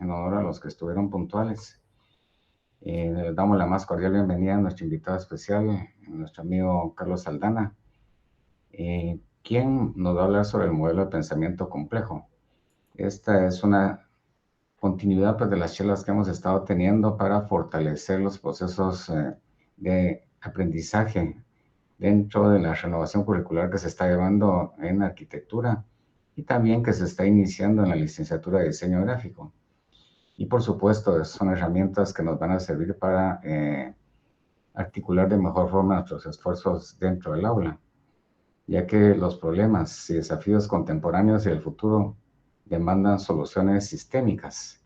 en honor a los que estuvieron puntuales. Les damos la más cordial bienvenida a nuestro invitado especial, nuestro amigo Carlos Aldana, quien nos va a hablar sobre el modelo de pensamiento complejo. Esta es una continuidad pues, de las charlas que hemos estado teniendo para fortalecer los procesos de aprendizaje dentro de la renovación curricular que se está llevando en arquitectura y también que se está iniciando en la licenciatura de diseño gráfico. Y por supuesto, son herramientas que nos van a servir para articular de mejor forma nuestros esfuerzos dentro del aula, ya que los problemas y desafíos contemporáneos y del futuro demandan soluciones sistémicas,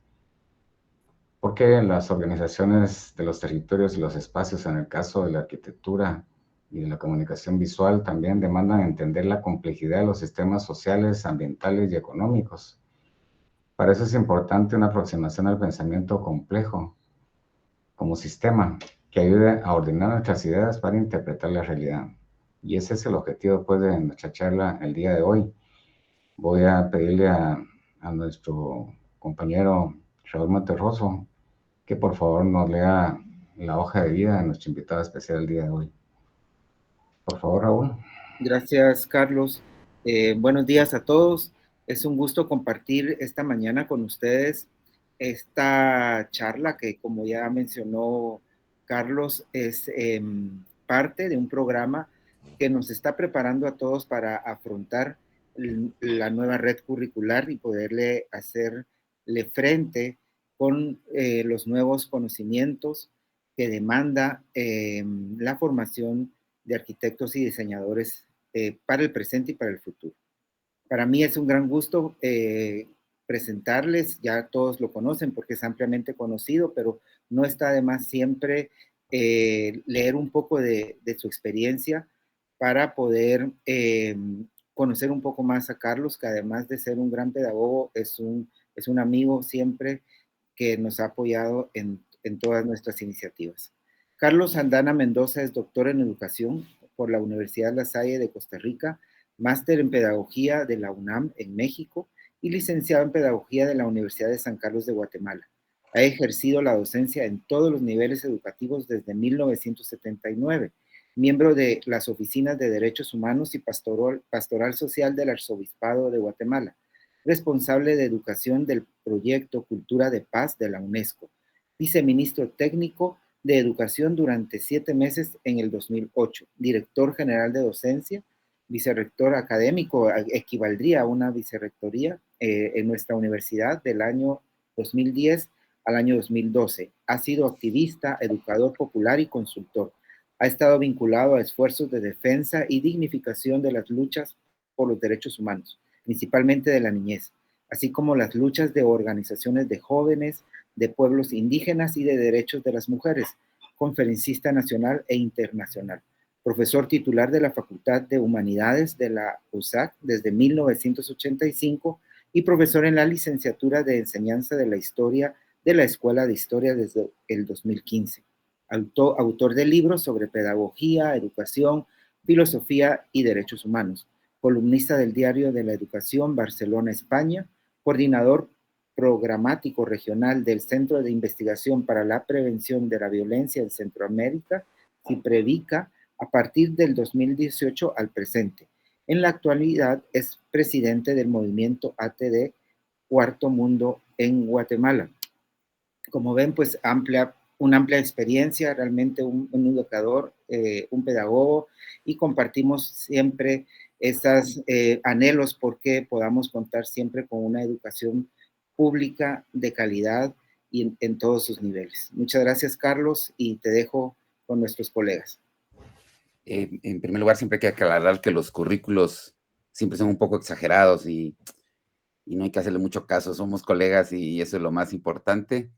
porque las organizaciones de los territorios y los espacios, en el caso de la arquitectura y de la comunicación visual, también demandan entender la complejidad de los sistemas sociales, ambientales y económicos. Para eso es importante una aproximación al pensamiento complejo como sistema que ayude a ordenar nuestras ideas para interpretar la realidad. Y ese es el objetivo pues, de nuestra charla el día de hoy. Voy a pedirle a nuestro compañero Raúl Monterroso que por favor nos lea la hoja de vida de nuestro invitado especial el día de hoy. Por favor, Raúl. Gracias, Carlos. Buenos días a todos. Es un gusto compartir esta mañana con ustedes esta charla que, como ya mencionó Carlos, es parte de un programa que nos está preparando a todos para afrontar la nueva red curricular y poderle hacerle frente con los nuevos conocimientos que demanda la formación de arquitectos y diseñadores para el presente y para el futuro. Para mí es un gran gusto presentarles, ya todos lo conocen porque es ampliamente conocido, pero no está de más siempre leer un poco de su experiencia para poder conocer un poco más a Carlos, que además de ser un gran pedagogo, es un amigo siempre que nos ha apoyado en todas nuestras iniciativas. Carlos Aldana Mendoza es doctor en educación por la Universidad La Salle de Costa Rica, máster en pedagogía de la UNAM en México y licenciado en pedagogía de la Universidad de San Carlos de Guatemala. Ha ejercido la docencia en todos los niveles educativos desde 1979, miembro de las oficinas de Derechos Humanos y Pastoral Social del Arzobispado de Guatemala, responsable de educación del proyecto Cultura de Paz de la UNESCO, viceministro técnico de Educación durante 7 meses en el 2008, director general de docencia, vicerrector académico, equivaldría a una vicerrectoría en nuestra universidad del año 2010 al año 2012. Ha sido activista, educador popular y consultor. Ha estado vinculado a esfuerzos de defensa y dignificación de las luchas por los derechos humanos, principalmente de la niñez, así como las luchas de organizaciones de jóvenes, de pueblos indígenas y de derechos de las mujeres, conferencista nacional e internacional, profesor titular de la Facultad de Humanidades de la USAC desde 1985 y profesor en la licenciatura de Enseñanza de la Historia de la Escuela de Historia desde el 2015. Autor de libros sobre pedagogía, educación, filosofía y derechos humanos, columnista del Diario de la Educación Barcelona, España, coordinador programático regional del Centro de Investigación para la Prevención de la Violencia en Centroamérica, CIPREVICA, a partir del 2018 al presente. En la actualidad es presidente del movimiento ATD Cuarto Mundo en Guatemala. Como ven, pues una amplia experiencia, realmente un educador, un pedagogo, y compartimos siempre esos anhelos porque podamos contar siempre con una educación pública de calidad y en todos sus niveles. Muchas gracias, Carlos, y te dejo con nuestros colegas. En primer lugar, siempre hay que aclarar que los currículos siempre son un poco exagerados y no hay que hacerle mucho caso. Somos colegas y eso es lo más importante.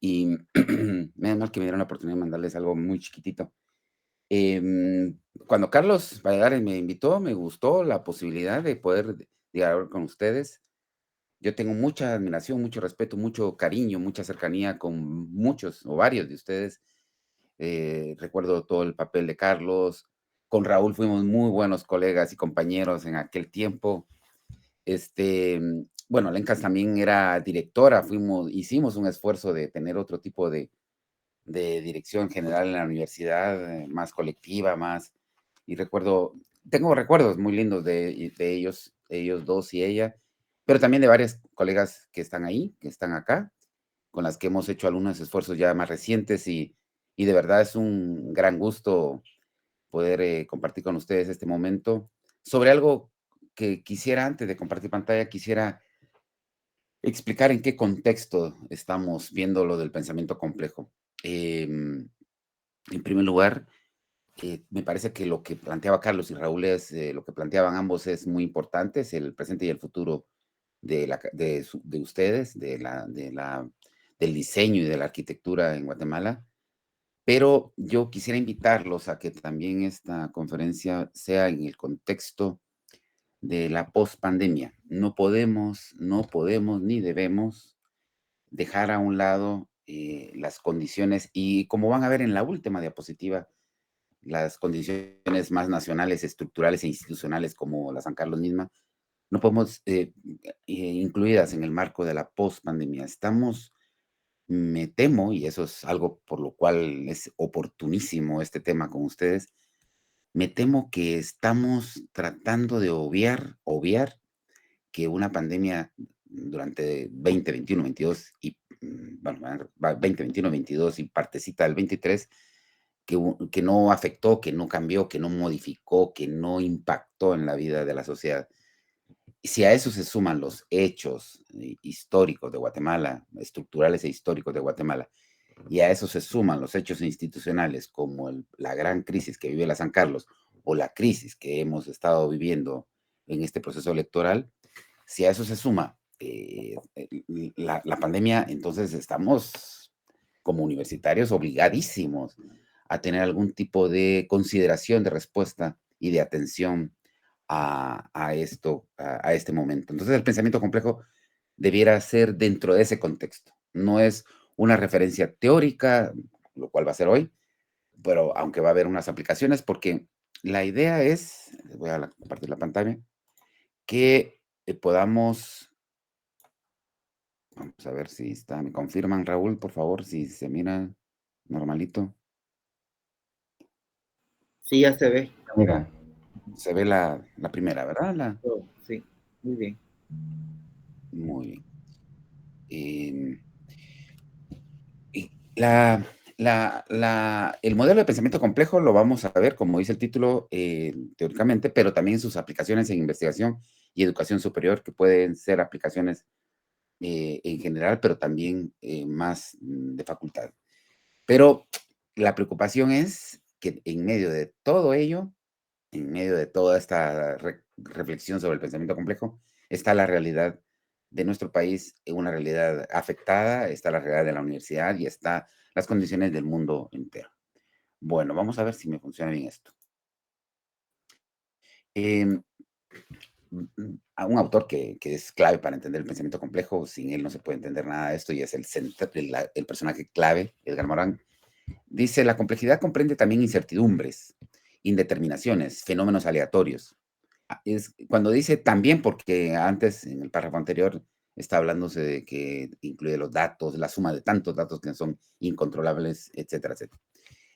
Y menos mal que me dieron la oportunidad de mandarles algo muy chiquitito. Cuando Carlos Valladares me invitó, me gustó la posibilidad de poder dialogar con ustedes. Yo tengo mucha admiración, mucho respeto, mucho cariño, mucha cercanía con muchos o varios de ustedes. Recuerdo todo el papel de Carlos. Con Raúl fuimos muy buenos colegas y compañeros en aquel tiempo. bueno, Lencas también era directora, hicimos un esfuerzo de tener otro tipo de dirección general en la universidad, más colectiva, y tengo recuerdos muy lindos de ellos dos y ella, pero también de varias colegas que están ahí, que están acá, con las que hemos hecho algunos esfuerzos ya más recientes y de verdad es un gran gusto poder compartir con ustedes este momento sobre algo que quisiera, antes de compartir pantalla, quisiera explicar en qué contexto estamos viendo lo del pensamiento complejo. En primer lugar, me parece que lo que planteaba Carlos y Raúl lo que planteaban ambos es muy importante, es el presente y el futuro de ustedes, del diseño y de la arquitectura en Guatemala. Pero yo quisiera invitarlos a que también esta conferencia sea en el contexto de la pospandemia. No podemos ni debemos dejar a un lado las condiciones y como van a ver en la última diapositiva, las condiciones más nacionales, estructurales e institucionales como la San Carlos misma, no podemos incluidas en el marco de la pospandemia. Me temo, y eso es algo por lo cual es oportunísimo este tema con ustedes, me temo que estamos tratando de obviar que una pandemia durante 20, 21, 22 y, bueno, 20, 21, 22 y partecita del 23, que no afectó, que no cambió, que no modificó, que no impactó en la vida de la sociedad. Y si a eso se suman los hechos históricos de Guatemala, estructurales e históricos de Guatemala, y a eso se suman los hechos institucionales como la gran crisis que vive la San Carlos o la crisis que hemos estado viviendo en este proceso electoral, si a eso se suma la pandemia, entonces estamos como universitarios obligadísimos a tener algún tipo de consideración, de respuesta y de atención a este momento. Entonces el pensamiento complejo debiera ser dentro de ese contexto. No es una referencia teórica, lo cual va a ser hoy, pero aunque va a haber unas aplicaciones, porque la idea es, voy a compartir la pantalla, que podamos, vamos a ver si está, me confirman, Raúl, por favor, si se mira normalito. Sí, ya se ve. Mira, Se ve la primera, ¿verdad? Oh, sí, muy bien. Muy bien. Y el modelo de pensamiento complejo lo vamos a ver, como dice el título, teóricamente, pero también sus aplicaciones en investigación y educación superior, que pueden ser aplicaciones en general, pero también más de facultad. Pero la preocupación es que en medio de todo ello, en medio de toda esta reflexión sobre el pensamiento complejo, está la realidad de nuestro país, una realidad afectada, está la realidad de la universidad y está las condiciones del mundo entero. Bueno, vamos a ver si me funciona bien esto. A un autor que es clave para entender el pensamiento complejo, sin él no se puede entender nada de esto, y es el personaje clave, Edgar Morán, dice: la complejidad comprende también incertidumbres, indeterminaciones, fenómenos aleatorios. Cuando dice también, porque antes, en el párrafo anterior, está hablándose de que incluye los datos, la suma de tantos datos que son incontrolables, etcétera, etcétera.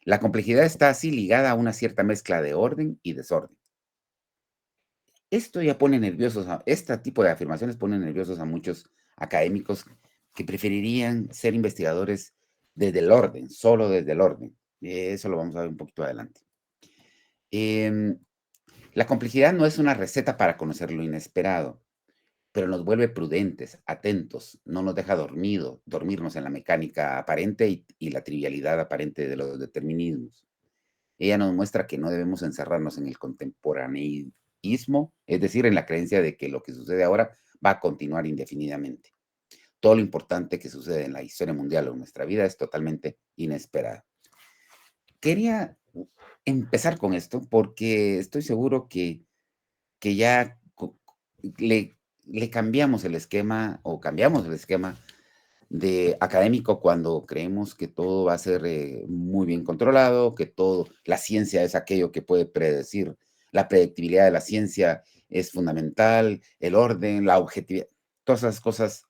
La complejidad está así ligada a una cierta mezcla de orden y desorden. Esto ya pone nerviosos, este tipo de afirmaciones ponen nerviosos a muchos académicos que preferirían ser investigadores desde el orden, solo desde el orden. Eso lo vamos a ver un poquito adelante. La complejidad no es una receta para conocer lo inesperado, pero nos vuelve prudentes, atentos, no nos deja dormirnos en la mecánica aparente y la trivialidad aparente de los determinismos. Ella nos muestra que no debemos encerrarnos en el contemporaneísmo, es decir, en la creencia de que lo que sucede ahora va a continuar indefinidamente. Todo lo importante que sucede en la historia mundial o en nuestra vida es totalmente inesperado. Quería empezar con esto porque estoy seguro que ya le cambiamos el esquema o cambiamos el esquema de académico cuando creemos que todo va a ser muy bien controlado, que la ciencia es aquello que puede predecir, la predictibilidad de la ciencia es fundamental, el orden, la objetividad, Todas esas cosas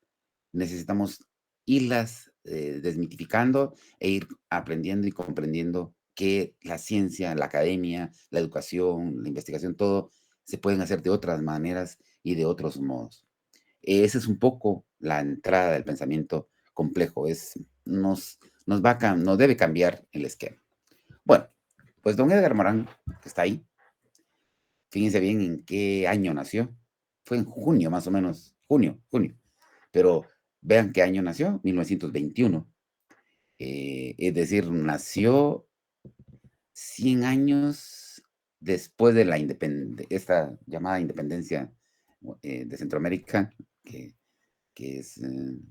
necesitamos irlas desmitificando e ir aprendiendo y comprendiendo que la ciencia, la academia, la educación, la investigación, todo se pueden hacer de otras maneras y de otros modos. Esa es un poco la entrada del pensamiento complejo. Nos debe cambiar el esquema. Bueno, pues don Edgar Morán, que está ahí, fíjense bien en qué año nació. Fue en junio, más o menos, junio. Pero vean qué año nació, 1921. Es decir, nació 100 años después de esta llamada independencia de Centroamérica, que es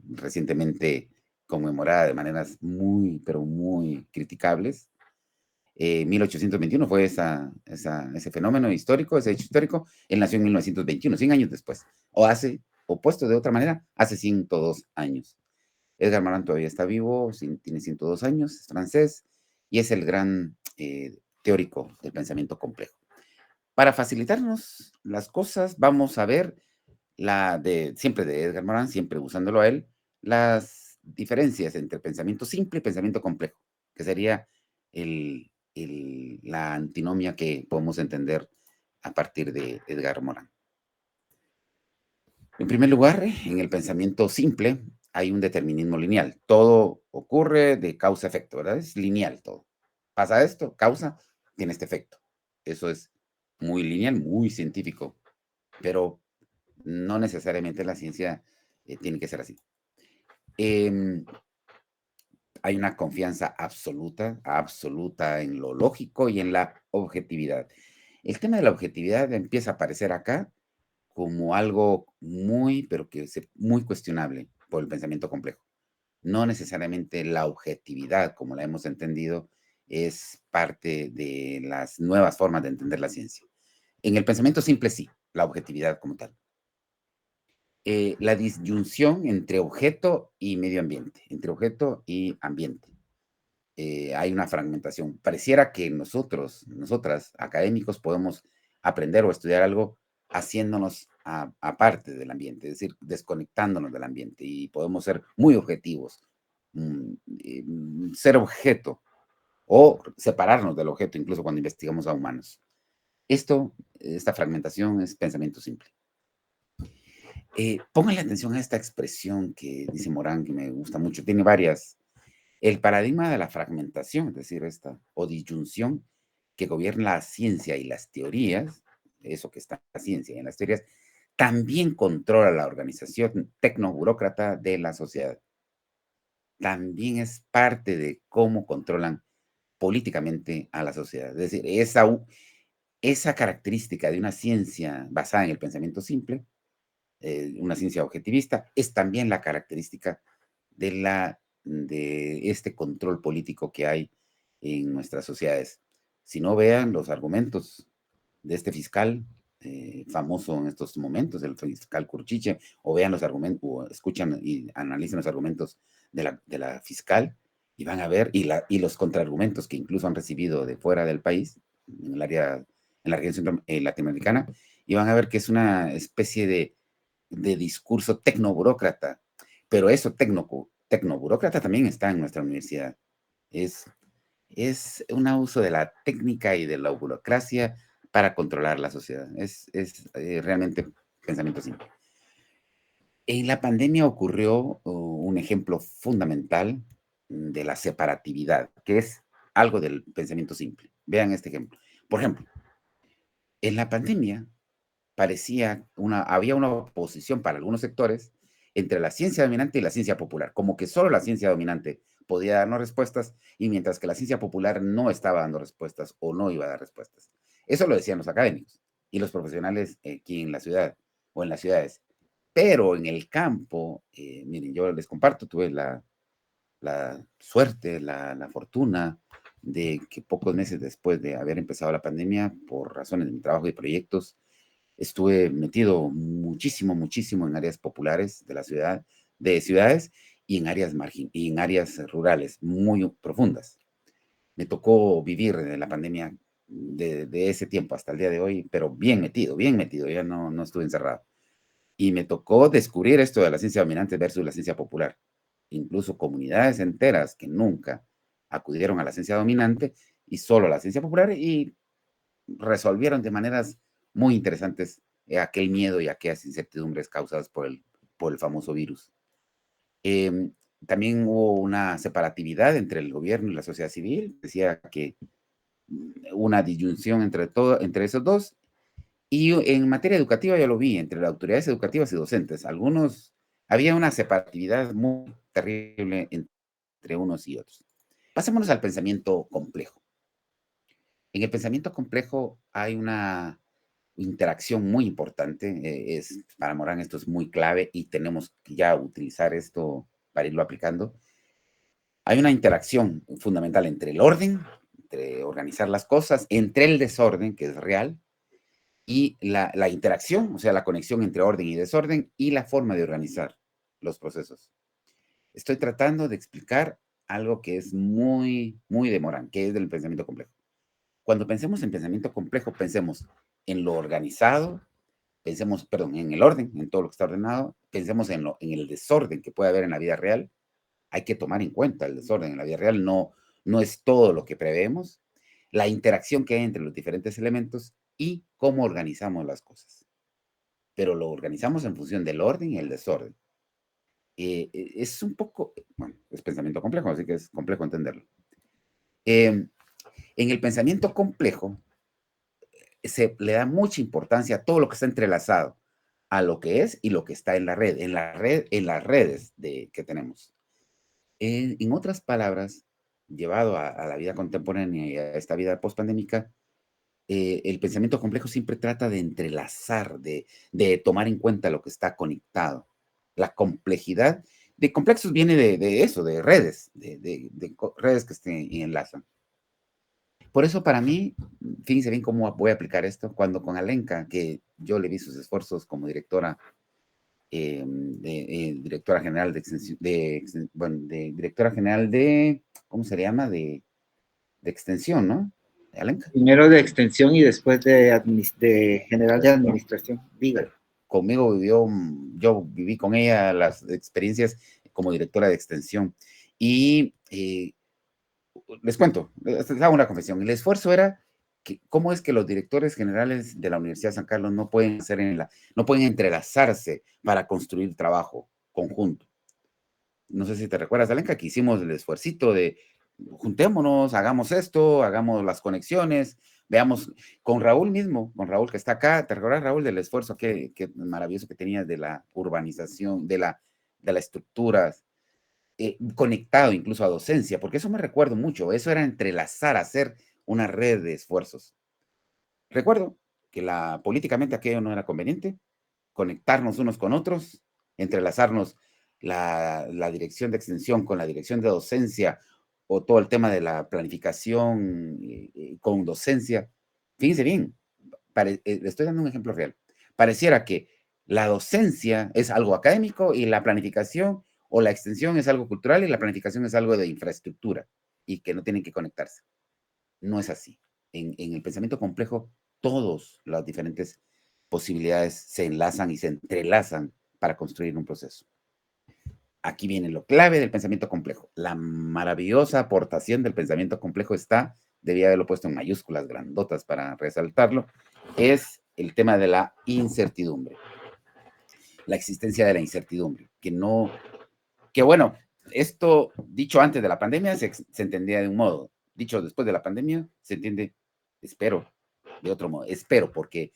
recientemente conmemorada de maneras muy, pero muy criticables. 1821 fue ese fenómeno histórico, ese hecho histórico. Él nació en 1921, 100 años después. O puesto de otra manera, hace 102 años. Edgar Morán todavía está vivo, tiene 102 años, es francés y es el gran teórico del pensamiento complejo. Para facilitarnos las cosas, vamos a ver siempre de Edgar Morán, siempre usándolo a él, las diferencias entre pensamiento simple y pensamiento complejo, que sería la antinomia que podemos entender a partir de Edgar Morán. En primer lugar, en el pensamiento simple hay un determinismo lineal. Todo ocurre de causa-efecto, ¿verdad? Es lineal todo. Pasa esto, causa, tiene este efecto. Eso es muy lineal, muy científico, pero no necesariamente la ciencia tiene que ser así. Hay una confianza absoluta en lo lógico y en la objetividad. El tema de la objetividad empieza a aparecer acá como algo pero que es muy cuestionable por el pensamiento complejo. No necesariamente la objetividad, como la hemos entendido, es parte de las nuevas formas de entender la ciencia. En el pensamiento simple sí, la objetividad como tal. La disyunción entre objeto y medio ambiente, entre objeto y ambiente. Hay una fragmentación. Pareciera que nosotras, académicos, podemos aprender o estudiar algo haciéndonos aparte del ambiente, es decir, desconectándonos del ambiente y podemos ser muy objetivos, ser objeto o separarnos del objeto incluso cuando investigamos a humanos. Esta fragmentación es pensamiento simple. Pónganle atención a esta expresión que dice Morán, que me gusta mucho. Tiene varias. El paradigma de la fragmentación, es decir, o disyunción que gobierna la ciencia y las teorías, eso que está en la ciencia y en las teorías, también controla la organización tecnoburócrata de la sociedad. También es parte de cómo controlan políticamente a la sociedad. Es decir, esa característica de una ciencia basada en el pensamiento simple, una ciencia objetivista, es también la característica de este control político que hay en nuestras sociedades. Si no, vean los argumentos de este fiscal famoso en estos momentos, el fiscal Curchiche, o vean los argumentos, o escuchan y analicen los argumentos de la fiscal, y van a ver, y los contraargumentos que incluso han recibido de fuera del país, en la región latinoamericana, y van a ver que es una especie de discurso tecnoburócrata, pero eso tecnoburócrata también está en nuestra universidad. Es un uso de la técnica y de la burocracia para controlar la sociedad. Es realmente pensamiento simple. En la pandemia ocurrió un ejemplo fundamental de la separatividad, que es algo del pensamiento simple. Vean este ejemplo. Por ejemplo, en la pandemia había una oposición para algunos sectores entre la ciencia dominante y la ciencia popular, como que solo la ciencia dominante podía darnos respuestas y mientras que la ciencia popular no estaba dando respuestas o no iba a dar respuestas. Eso lo decían los académicos y los profesionales aquí en la ciudad o en las ciudades. Pero en el campo, miren, yo les comparto, tuve la suerte, la fortuna de que pocos meses después de haber empezado la pandemia, por razones de mi trabajo y proyectos, estuve metido muchísimo en áreas populares de la ciudad, de ciudades y en áreas rurales muy profundas. Me tocó vivir la pandemia de ese tiempo hasta el día de hoy, pero bien metido, ya no estuve encerrado. Y me tocó descubrir esto de la ciencia dominante versus la ciencia popular. Incluso comunidades enteras que nunca acudieron a la ciencia dominante y solo a la ciencia popular y resolvieron de maneras muy interesantes aquel miedo y aquellas incertidumbres causadas por el famoso virus. También hubo una separatividad entre el gobierno y la sociedad civil. Decía que una disyunción entre esos dos. Y en materia educativa ya lo vi, entre las autoridades educativas y docentes. Había una separatividad muy terrible entre unos y otros. Pasémonos al pensamiento complejo. En el pensamiento complejo hay una interacción muy importante. Para Morán esto es muy clave y tenemos que ya utilizar esto para irlo aplicando. Hay una interacción fundamental entre el orden, entre organizar las cosas, entre el desorden, que es real, y la interacción, o sea, la conexión entre orden y desorden y la forma de organizar los procesos. Estoy tratando de explicar algo que es muy, muy de Morán, que es del pensamiento complejo. Cuando pensemos en pensamiento complejo, pensemos en lo organizado, en el orden, en todo lo que está ordenado, pensemos en el desorden que puede haber en la vida real. Hay que tomar en cuenta el desorden en la vida real, no es todo lo que preveemos, la interacción que hay entre los diferentes elementos y cómo organizamos las cosas. Pero lo organizamos en función del orden y el desorden. Es un poco, bueno, es pensamiento complejo, así que es complejo entenderlo. En el pensamiento complejo se le da mucha importancia a todo lo que está entrelazado, a lo que es y lo que está en la red, en las redes que tenemos. En otras palabras, llevado a la vida contemporánea y a esta vida postpandémica, el pensamiento complejo siempre trata de entrelazar, de tomar en cuenta lo que está conectado. La complejidad de complejos viene de eso, de redes, de redes que se enlazan. Por eso para mí, fíjense bien cómo voy a aplicar esto, cuando con Alenka, que yo le vi sus esfuerzos como directora, directora general de directora general de, ¿cómo se le llama? De extensión, ¿no? Alenka. Primero de extensión y después de general de administración. Diga. Conmigo yo viví con ella las experiencias como directora de extensión. Y les cuento, les hago una confesión. El esfuerzo era cómo es que los directores generales de la Universidad de San Carlos no pueden no pueden entrelazarse para construir trabajo conjunto. No sé si te recuerdas, Alenka, que hicimos el esfuercito de juntémonos, hagamos esto, hagamos las conexiones, veamos con Raúl mismo, con Raúl que está acá. ¿Te recuerdas, Raúl, del esfuerzo que maravilloso que tenías de la urbanización, de la estructura, conectado incluso a docencia? Porque eso me recuerdo mucho, eso era entrelazar, hacer una red de esfuerzos. Recuerdo que políticamente aquello no era conveniente, conectarnos unos con otros, entrelazarnos la dirección de extensión con la dirección de docencia o todo el tema de la planificación con docencia. Fíjense bien, le estoy dando un ejemplo real. Pareciera que la docencia es algo académico y la planificación o la extensión es algo cultural y la planificación es algo de infraestructura y que no tienen que conectarse. No es así. En el pensamiento complejo, todas las diferentes posibilidades se enlazan y se entrelazan para construir un proceso. Aquí viene lo clave del pensamiento complejo. La maravillosa aportación del pensamiento complejo debía haberlo puesto en mayúsculas grandotas para resaltarlo, es el tema de la incertidumbre. La existencia de la incertidumbre, que bueno, esto dicho antes de la pandemia se entendía de un modo, dicho después de la pandemia se entiende, espero, de otro modo. Espero, porque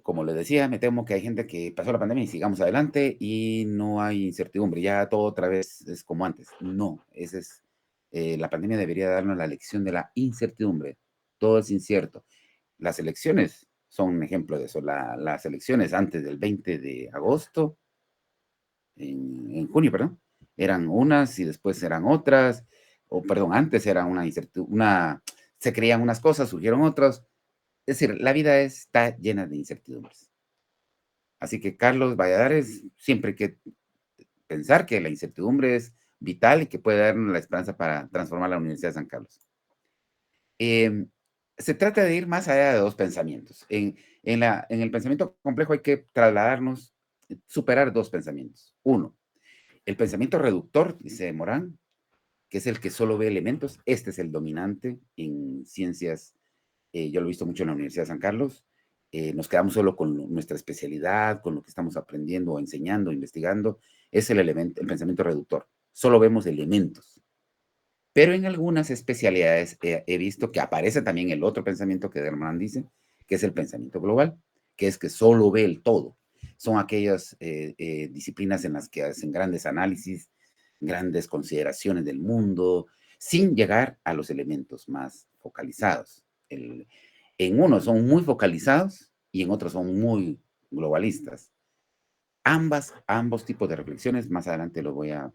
como les decía, me temo que hay gente que pasó la pandemia y sigamos adelante y no hay incertidumbre, ya todo otra vez es como antes. No, la pandemia debería darnos la lección de la incertidumbre. Todo es incierto. Las elecciones son un ejemplo de eso. Las elecciones antes del 20 de agosto, en junio, perdón, eran unas y después eran otras, o perdón, antes era una incertidumbre, se creían unas cosas, surgieron otras. Es decir, la vida está llena de incertidumbres. Así que Carlos Valladares, siempre hay que pensar que la incertidumbre es vital y que puede darnos la esperanza para transformar la Universidad de San Carlos. se trata de ir más allá de dos pensamientos. En el pensamiento complejo hay que trasladarnos, superar dos pensamientos. Uno, el pensamiento reductor, dice Morán, que es el que solo ve elementos. Este es el dominante en ciencias. Yo lo he visto mucho en la Universidad de San Carlos. Nos quedamos solo con nuestra especialidad, con lo que estamos aprendiendo, o enseñando, investigando. Es el pensamiento reductor. Solo vemos elementos. Pero en algunas especialidades he visto que aparece también el otro pensamiento que Derman dice, que es el pensamiento global, que es que solo ve el todo. Son aquellas disciplinas en las que hacen grandes análisis, grandes consideraciones del mundo, sin llegar a los elementos más focalizados. En unos son muy focalizados y en otros son muy globalistas. Ambos tipos de reflexiones, más adelante lo voy a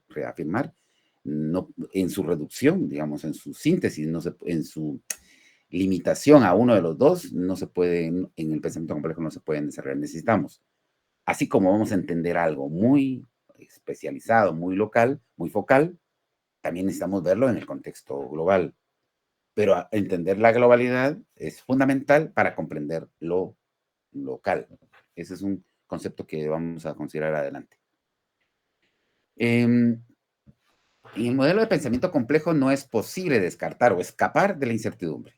reafirmar, no, en su reducción, digamos, en su síntesis, no se, en su limitación a uno de los dos, no se pueden, en el pensamiento complejo no se pueden desarrollar. Necesitamos, así como vamos a entender algo muy especializado, muy local, muy focal, también necesitamos verlo en el contexto global. Pero entender la globalidad es fundamental para comprender lo local. Ese es un concepto que vamos a considerar adelante. En el modelo de pensamiento complejo no es posible descartar o escapar de la incertidumbre.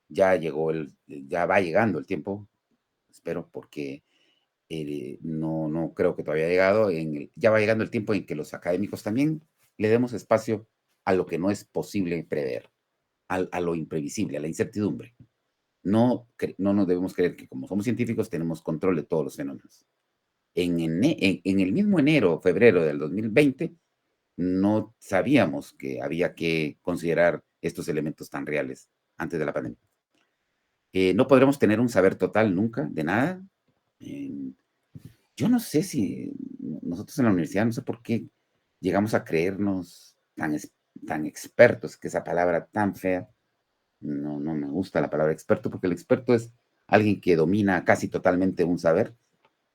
Ya va llegando el tiempo, espero, porque no creo que todavía ha llegado. Ya va llegando el tiempo en que los académicos también le demos espacio a lo que no es posible prever, a lo imprevisible, a la incertidumbre. No nos debemos creer que como somos científicos tenemos control de todos los fenómenos. En el mismo enero o febrero del 2020 no sabíamos que había que considerar estos elementos tan reales antes de la pandemia. No podremos tener un saber total nunca de nada. Yo no sé si nosotros en la universidad, no sé por qué llegamos a creernos tan expertos, que esa palabra tan fea, no me gusta la palabra experto, porque el experto es alguien que domina casi totalmente un saber.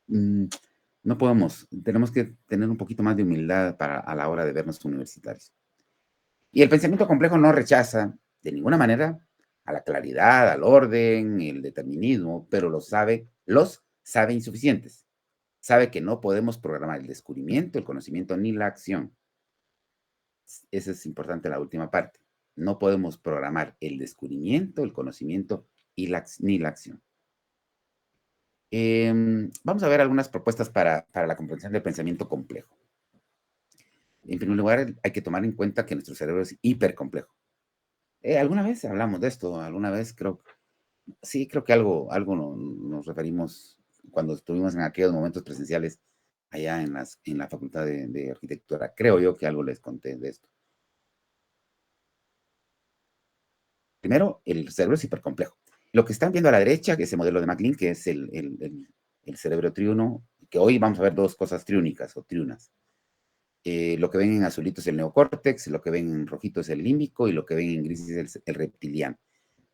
No podemos, tenemos que tener un poquito más de humildad a la hora de vernos universitarios. Y el pensamiento complejo no rechaza de ninguna manera a la claridad, al orden, el determinismo, pero los sabe insuficientes. Sabe que no podemos programar el descubrimiento, el conocimiento ni la acción. Esa es importante la última parte. No podemos programar el descubrimiento, el conocimiento ni la acción. Vamos a ver algunas propuestas para la comprensión del pensamiento complejo. En primer lugar, hay que tomar en cuenta que nuestro cerebro es hipercomplejo. ¿Alguna vez hablamos de esto? ¿Alguna vez? Creo que algo nos referimos cuando estuvimos en aquellos momentos presenciales allá en la Facultad de Arquitectura. Creo yo que algo les conté de esto. Primero, el cerebro es hipercomplejo. Lo que están viendo a la derecha, que es el modelo de MacLean, que es el cerebro triuno, que hoy vamos a ver dos cosas triúnicas o triunas. Lo que ven en azulito es el neocórtex, lo que ven en rojito es el límbico y lo que ven en gris es el reptiliano.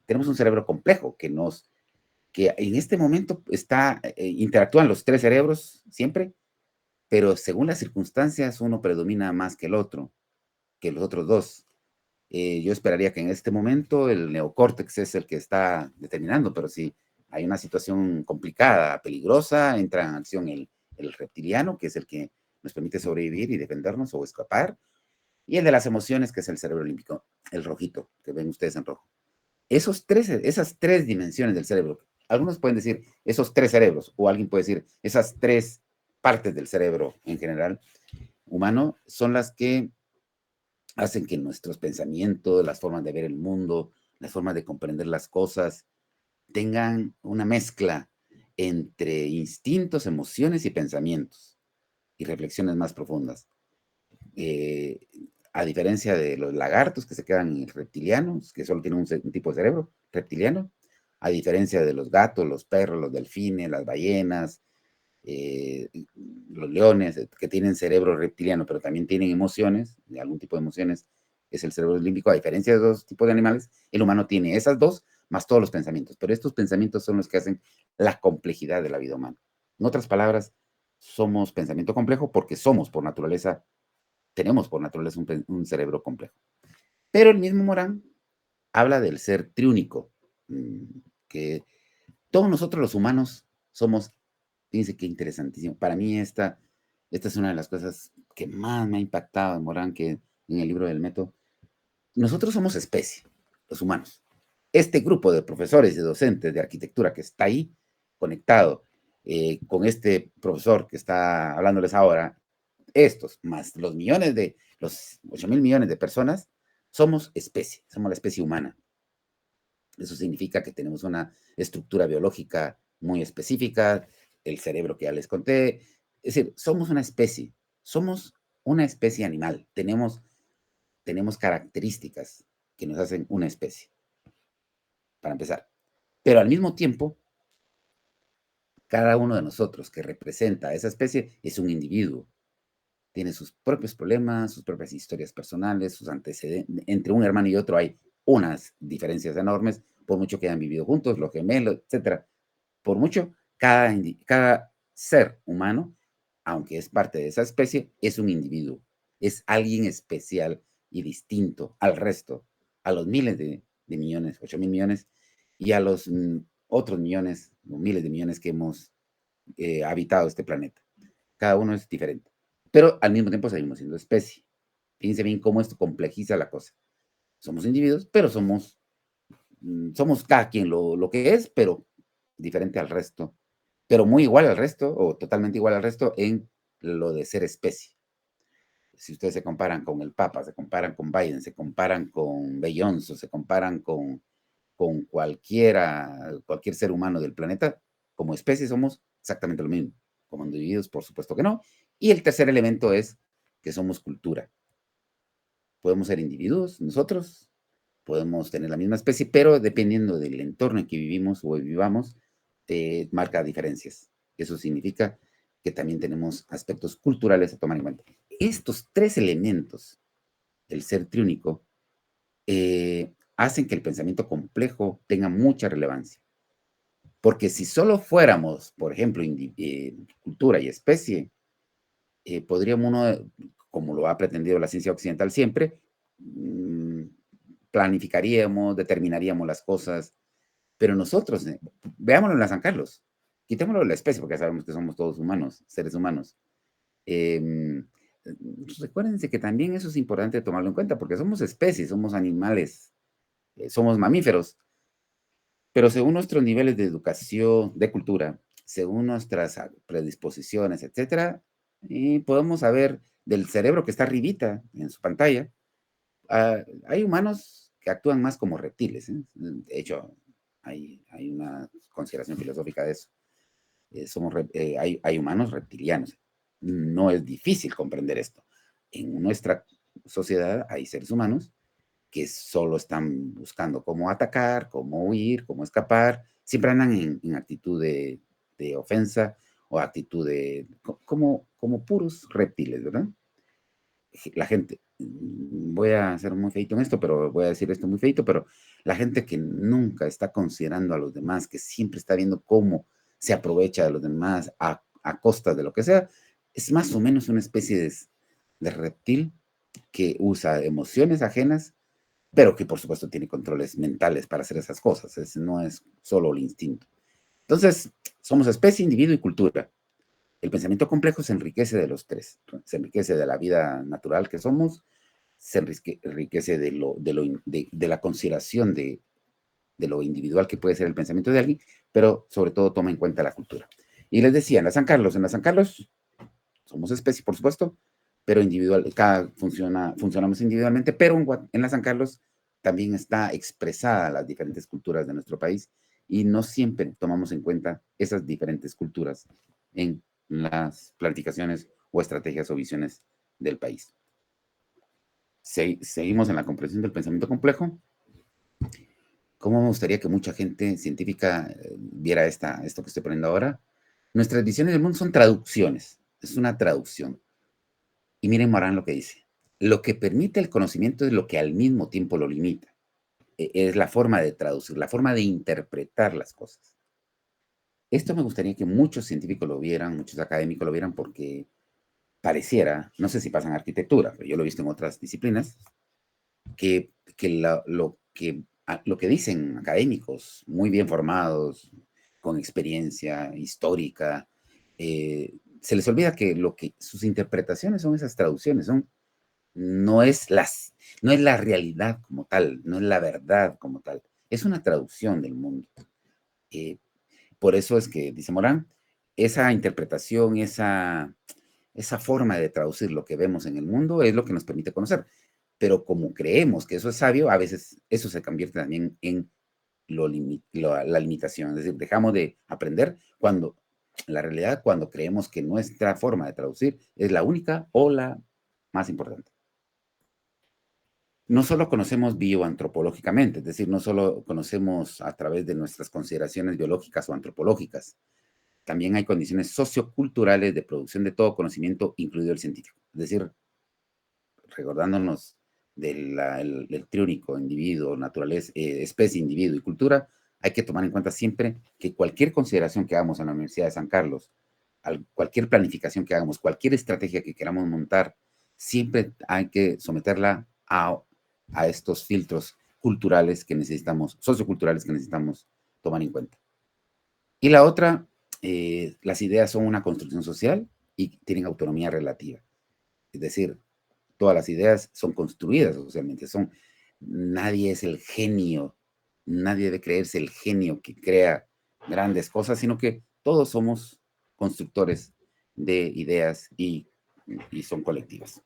Tenemos un cerebro complejo que en este momento interactúan los tres cerebros siempre, pero según las circunstancias uno predomina más que el otro, que los otros dos. Yo esperaría que en este momento el neocórtex es el que está determinando, pero si hay una situación complicada, peligrosa, entra en acción el reptiliano, que es el que nos permite sobrevivir y defendernos o escapar, y el de las emociones, que es el cerebro límbico, el rojito, que ven ustedes en rojo. Esas tres dimensiones del cerebro, algunos pueden decir esos tres cerebros, o alguien puede decir esas tres partes del cerebro en general humano, son las que hacen que nuestros pensamientos, las formas de ver el mundo, las formas de comprender las cosas, tengan una mezcla entre instintos, emociones y pensamientos y reflexiones más profundas. A diferencia de los lagartos que se quedan reptilianos, que solo tienen un tipo de cerebro reptiliano, a diferencia de los gatos, los perros, los delfines, las ballenas, los leones, que tienen cerebro reptiliano, pero también tienen emociones, de algún tipo de emociones, es el cerebro límbico. A diferencia de dos tipos de animales, el humano tiene esas dos, más todos los pensamientos, pero estos pensamientos son los que hacen la complejidad de la vida humana. En otras palabras, somos pensamiento complejo porque tenemos por naturaleza un cerebro complejo. Pero el mismo Morán habla del ser triúnico, que todos nosotros los humanos somos, fíjense qué interesantísimo. Para mí esta es una de las cosas que más me ha impactado en Morán, que en el libro del método. Nosotros somos especie, los humanos. Este grupo de profesores y docentes de arquitectura que está ahí conectado con este profesor que está hablándoles ahora, estos más los 8.000 millones de personas, somos especie, somos la especie humana. Eso significa que tenemos una estructura biológica muy específica, el cerebro que ya les conté. Es decir, somos una especie animal. Tenemos características que nos hacen una especie, para empezar. Pero al mismo tiempo, cada uno de nosotros que representa a esa especie es un individuo. Tiene sus propios problemas, sus propias historias personales, sus antecedentes. Entre un hermano y otro hay unas diferencias enormes, por mucho que hayan vivido juntos, los gemelos, etc. Por mucho, cada ser humano, aunque es parte de esa especie, es un individuo, es alguien especial y distinto al resto, a los miles de millones, 8.000 millones, y a los otros millones, o miles de millones que hemos habitado este planeta. Cada uno es diferente, pero al mismo tiempo seguimos siendo especie. Fíjense bien cómo esto complejiza la cosa. Somos individuos, pero somos cada quien lo que es, pero diferente al resto, pero muy igual al resto, o totalmente igual al resto en lo de ser especie. Si ustedes se comparan con el Papa, se comparan con Biden, se comparan con Beyoncé, se comparan con cualquier ser humano del planeta, como especie somos exactamente lo mismo. Como individuos, por supuesto que no. Y el tercer elemento es que somos cultura. Podemos ser individuos, nosotros, podemos tener la misma especie, pero dependiendo del entorno en que vivimos o vivamos, marca diferencias. Eso significa que también tenemos aspectos culturales a tomar en cuenta. Estos tres elementos del ser triúnico hacen que el pensamiento complejo tenga mucha relevancia. Porque si solo fuéramos, por ejemplo, cultura y especie, podríamos uno, como lo ha pretendido la ciencia occidental siempre, planificaríamos, determinaríamos las cosas, pero nosotros, veámoslo en la San Carlos, quitémoslo de la especie, porque ya sabemos que somos todos humanos, seres humanos. Recuérdense que también eso es importante tomarlo en cuenta, porque somos especies, somos animales, somos mamíferos, pero según nuestros niveles de educación, de cultura, según nuestras predisposiciones, etcétera, podemos saber del cerebro que está arribita en su pantalla. Hay humanos que actúan más como reptiles, ¿eh? De hecho, hay una consideración filosófica de eso. Hay humanos reptilianos. No es difícil comprender esto. En nuestra sociedad hay seres humanos que solo están buscando cómo atacar, cómo huir, cómo escapar. Siempre andan en actitud de ofensa o actitud como puros reptiles, ¿verdad? La gente, voy a ser muy feito en esto, pero voy a decir esto muy feito, pero la gente que nunca está considerando a los demás, que siempre está viendo cómo se aprovecha de los demás a costa de lo que sea, es más o menos una especie de reptil que usa emociones ajenas, pero que por supuesto tiene controles mentales para hacer esas cosas. No es solo el instinto. Entonces, somos especie, individuo y cultura. El pensamiento complejo se enriquece de los tres. Se enriquece de la vida natural que somos, se enriquece de la consideración de lo individual que puede ser el pensamiento de alguien, pero sobre todo toma en cuenta la cultura. Y les decía, en la San Carlos somos especie, por supuesto, pero funcionamos individualmente, pero en la San Carlos también está expresada las diferentes culturas de nuestro país y no siempre tomamos en cuenta esas diferentes culturas en las planificaciones o estrategias o visiones del país. Seguimos en la comprensión del pensamiento complejo. ¿Cómo me gustaría que mucha gente científica viera esto que estoy poniendo ahora? Nuestras visiones del mundo son traducciones, es una traducción. Y miren Morán lo que dice. Lo que permite el conocimiento es lo que al mismo tiempo lo limita. Es la forma de traducir, la forma de interpretar las cosas. Esto me gustaría que muchos científicos lo vieran, muchos académicos lo vieran, porque pareciera, no sé si pasa en arquitectura, pero yo lo he visto en otras disciplinas, que lo que lo que dicen académicos muy bien formados, con experiencia histórica, se les olvida que sus interpretaciones son esas traducciones, no es no es la realidad como tal, no es la verdad como tal, es una traducción del mundo. Por eso es que, dice Morán, esa interpretación, esa forma de traducir lo que vemos en el mundo es lo que nos permite conocer. Pero como creemos que eso es sabio, a veces eso se convierte también en la limitación. Es decir, dejamos de aprender cuando, en la realidad, cuando creemos que nuestra forma de traducir es la única o la más importante. No solo conocemos bioantropológicamente, es decir, no solo conocemos a través de nuestras consideraciones biológicas o antropológicas, también hay condiciones socioculturales de producción de todo conocimiento, incluido el científico. Es decir, recordándonos del triúnico individuo, naturaleza, especie, individuo y cultura, hay que tomar en cuenta siempre que cualquier consideración que hagamos en la Universidad de San Carlos, cualquier planificación que hagamos, cualquier estrategia que queramos montar, siempre hay que someterla a estos filtros culturales que necesitamos, socioculturales que necesitamos tomar en cuenta. Y la otra, las ideas son una construcción social y tienen autonomía relativa. Es decir, todas las ideas son construidas socialmente, nadie es el genio, nadie debe creerse el genio que crea grandes cosas, sino que todos somos constructores de ideas y son colectivas.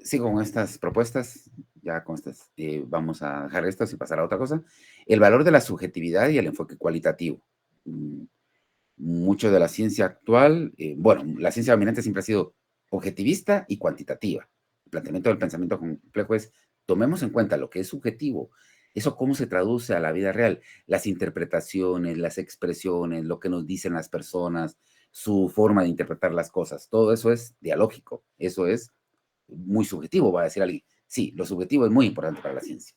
Sigo con estas propuestas, ya con estas, vamos a dejar estas y pasar a otra cosa. El valor de la subjetividad y el enfoque cualitativo. Mucho de la ciencia actual, bueno, la ciencia dominante siempre ha sido objetivista y cuantitativa. El planteamiento del pensamiento complejo es, tomemos en cuenta lo que es subjetivo, eso cómo se traduce a la vida real, las interpretaciones, las expresiones, lo que nos dicen las personas, su forma de interpretar las cosas, todo eso es dialógico, eso es muy subjetivo, va a decir alguien. Sí, lo subjetivo es muy importante para la ciencia,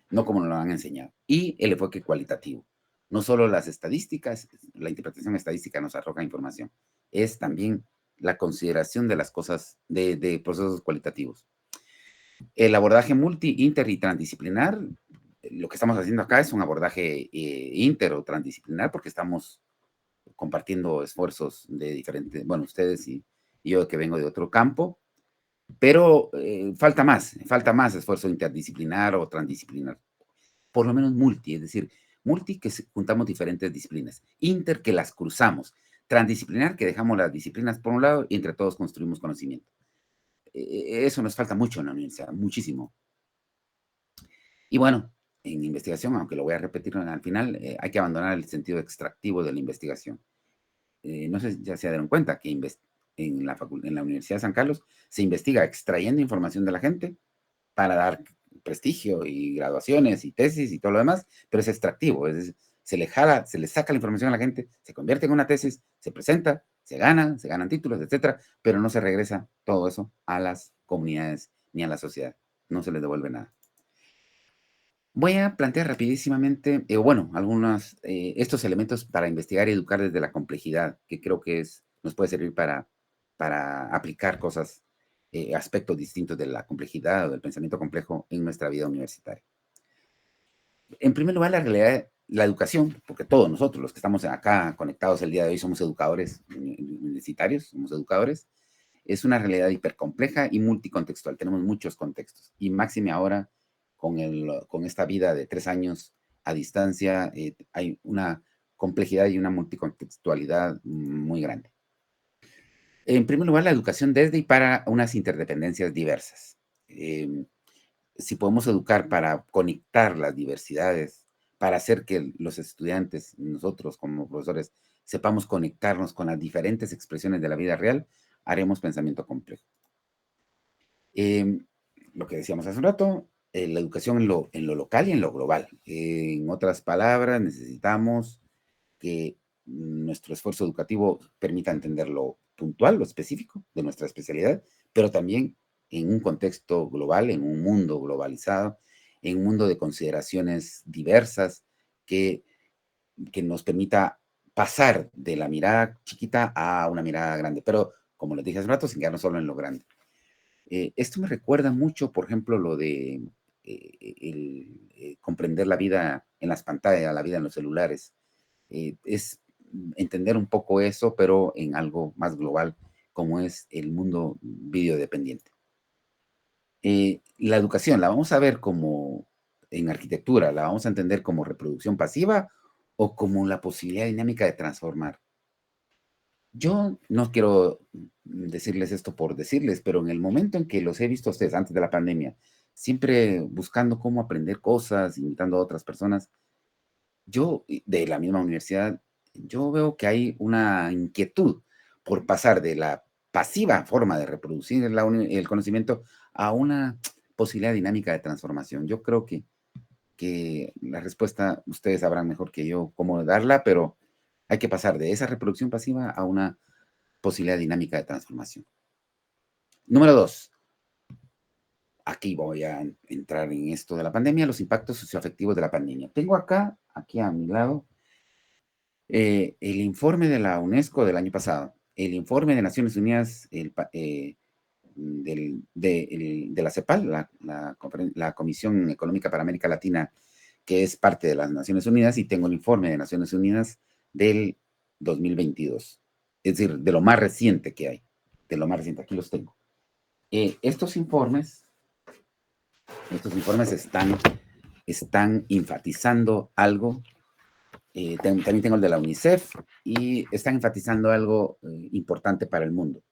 no como nos lo han enseñado. Y el enfoque cualitativo. No solo las estadísticas, la interpretación estadística nos arroja información, es también la consideración de las cosas, de procesos cualitativos. El abordaje multi, inter y transdisciplinar, lo que estamos haciendo acá es un abordaje inter o transdisciplinar porque estamos compartiendo esfuerzos de diferentes, bueno, ustedes y yo que vengo de otro campo, pero falta más esfuerzo interdisciplinar o transdisciplinar. Por lo menos multi, es decir, multi que juntamos diferentes disciplinas, inter que las cruzamos, transdisciplinar que dejamos las disciplinas por un lado y entre todos construimos conocimiento. Eso nos falta mucho en la universidad, muchísimo. Y bueno, en investigación, aunque lo voy a repetir al final, hay que abandonar el sentido extractivo de la investigación. No sé si ya se dieron cuenta que en la Universidad de San Carlos se investiga extrayendo información de la gente para dar prestigio y graduaciones y tesis y todo lo demás, pero es extractivo, es decir, se le saca la información a la gente, se convierte en una tesis, se presenta, se ganan títulos, etcétera, pero no se regresa todo eso a las comunidades ni a la sociedad, no se les devuelve nada. Voy a plantear rapidísimamente, estos elementos para investigar y educar desde la complejidad, que creo que nos puede servir para aplicar cosas, aspectos distintos de la complejidad o del pensamiento complejo en nuestra vida universitaria. En primer lugar, la educación, porque todos nosotros, los que estamos acá conectados el día de hoy, somos educadores universitarios, somos educadores, es una realidad hipercompleja y multicontextual. Tenemos muchos contextos. Y máxime ahora, con esta vida de 3 años a distancia, hay una complejidad y una multicontextualidad muy grande. En primer lugar, la educación desde y para unas interdependencias diversas. Si podemos educar para conectar las diversidades, para hacer que los estudiantes, nosotros como profesores, sepamos conectarnos con las diferentes expresiones de la vida real, haremos pensamiento complejo. Lo que decíamos hace un rato, la educación en lo local y en lo global. En otras palabras, necesitamos que nuestro esfuerzo educativo permita entender lo puntual, lo específico de nuestra especialidad, pero también en un contexto global, en un mundo globalizado, en un mundo de consideraciones diversas que nos permita pasar de la mirada chiquita a una mirada grande, pero como les dije hace un rato, sin quedarnos solo en lo grande. Esto me recuerda mucho, por ejemplo, lo de comprender la vida en las pantallas, la vida en los celulares. Es entender un poco eso, pero en algo más global, como es el mundo videodependiente. La educación la vamos a ver como en arquitectura, la vamos a entender como reproducción pasiva o como la posibilidad dinámica de transformar. Yo no quiero decirles esto por decirles, pero en el momento en que los he visto a ustedes antes de la pandemia, siempre buscando cómo aprender cosas, invitando a otras personas, yo de la misma universidad, yo veo que hay una inquietud por pasar de la pasiva forma de reproducir el conocimiento a una posibilidad dinámica de transformación. Yo creo que la respuesta ustedes sabrán mejor que yo cómo darla, pero hay que pasar de esa reproducción pasiva a una posibilidad dinámica de transformación. Número 2. Aquí voy a entrar en esto de la pandemia, los impactos socioafectivos de la pandemia. Tengo aquí a mi lado, el informe de la UNESCO del año pasado, el informe de Naciones Unidas de la CEPAL, la Comisión Económica para América Latina, que es parte de las Naciones Unidas, y tengo el informe de Naciones Unidas del 2022, es decir, de lo más reciente que hay, de lo más reciente, aquí los tengo. Estos informes están enfatizando algo. También tengo el de la UNICEF y están enfatizando algo importante para el mundo.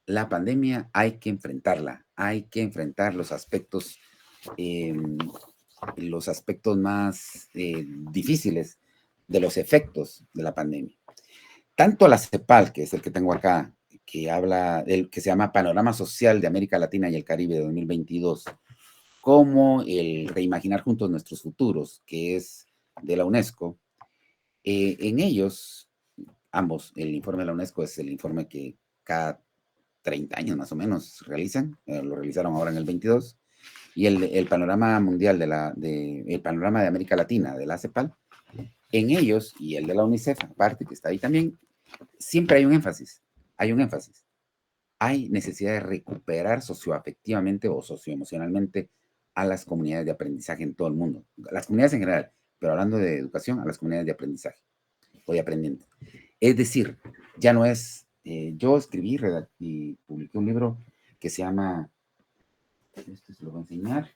La pandemia hay que enfrentarla, hay que enfrentar los aspectos más difíciles de los efectos de la pandemia. Tanto la CEPAL, que es el que tengo acá, que habla del que se llama Panorama Social de América Latina y el Caribe de 2022, como el Reimaginar Juntos Nuestros Futuros, que es de la UNESCO. En ellos, ambos, el informe de la UNESCO es el informe que cada 30 años más o menos realizan, lo realizaron ahora en el 22, y el panorama mundial el panorama de América Latina de la CEPAL, en ellos, y el de la UNICEF, aparte que está ahí también, siempre hay un énfasis, hay necesidad de recuperar socioafectivamente o socioemocionalmente a las comunidades de aprendizaje en todo el mundo, las comunidades en general, pero hablando de educación, a las comunidades de aprendizaje o de aprendientes. Es decir, ya no es, yo escribí y publiqué un libro que se llama, esto se lo voy a enseñar,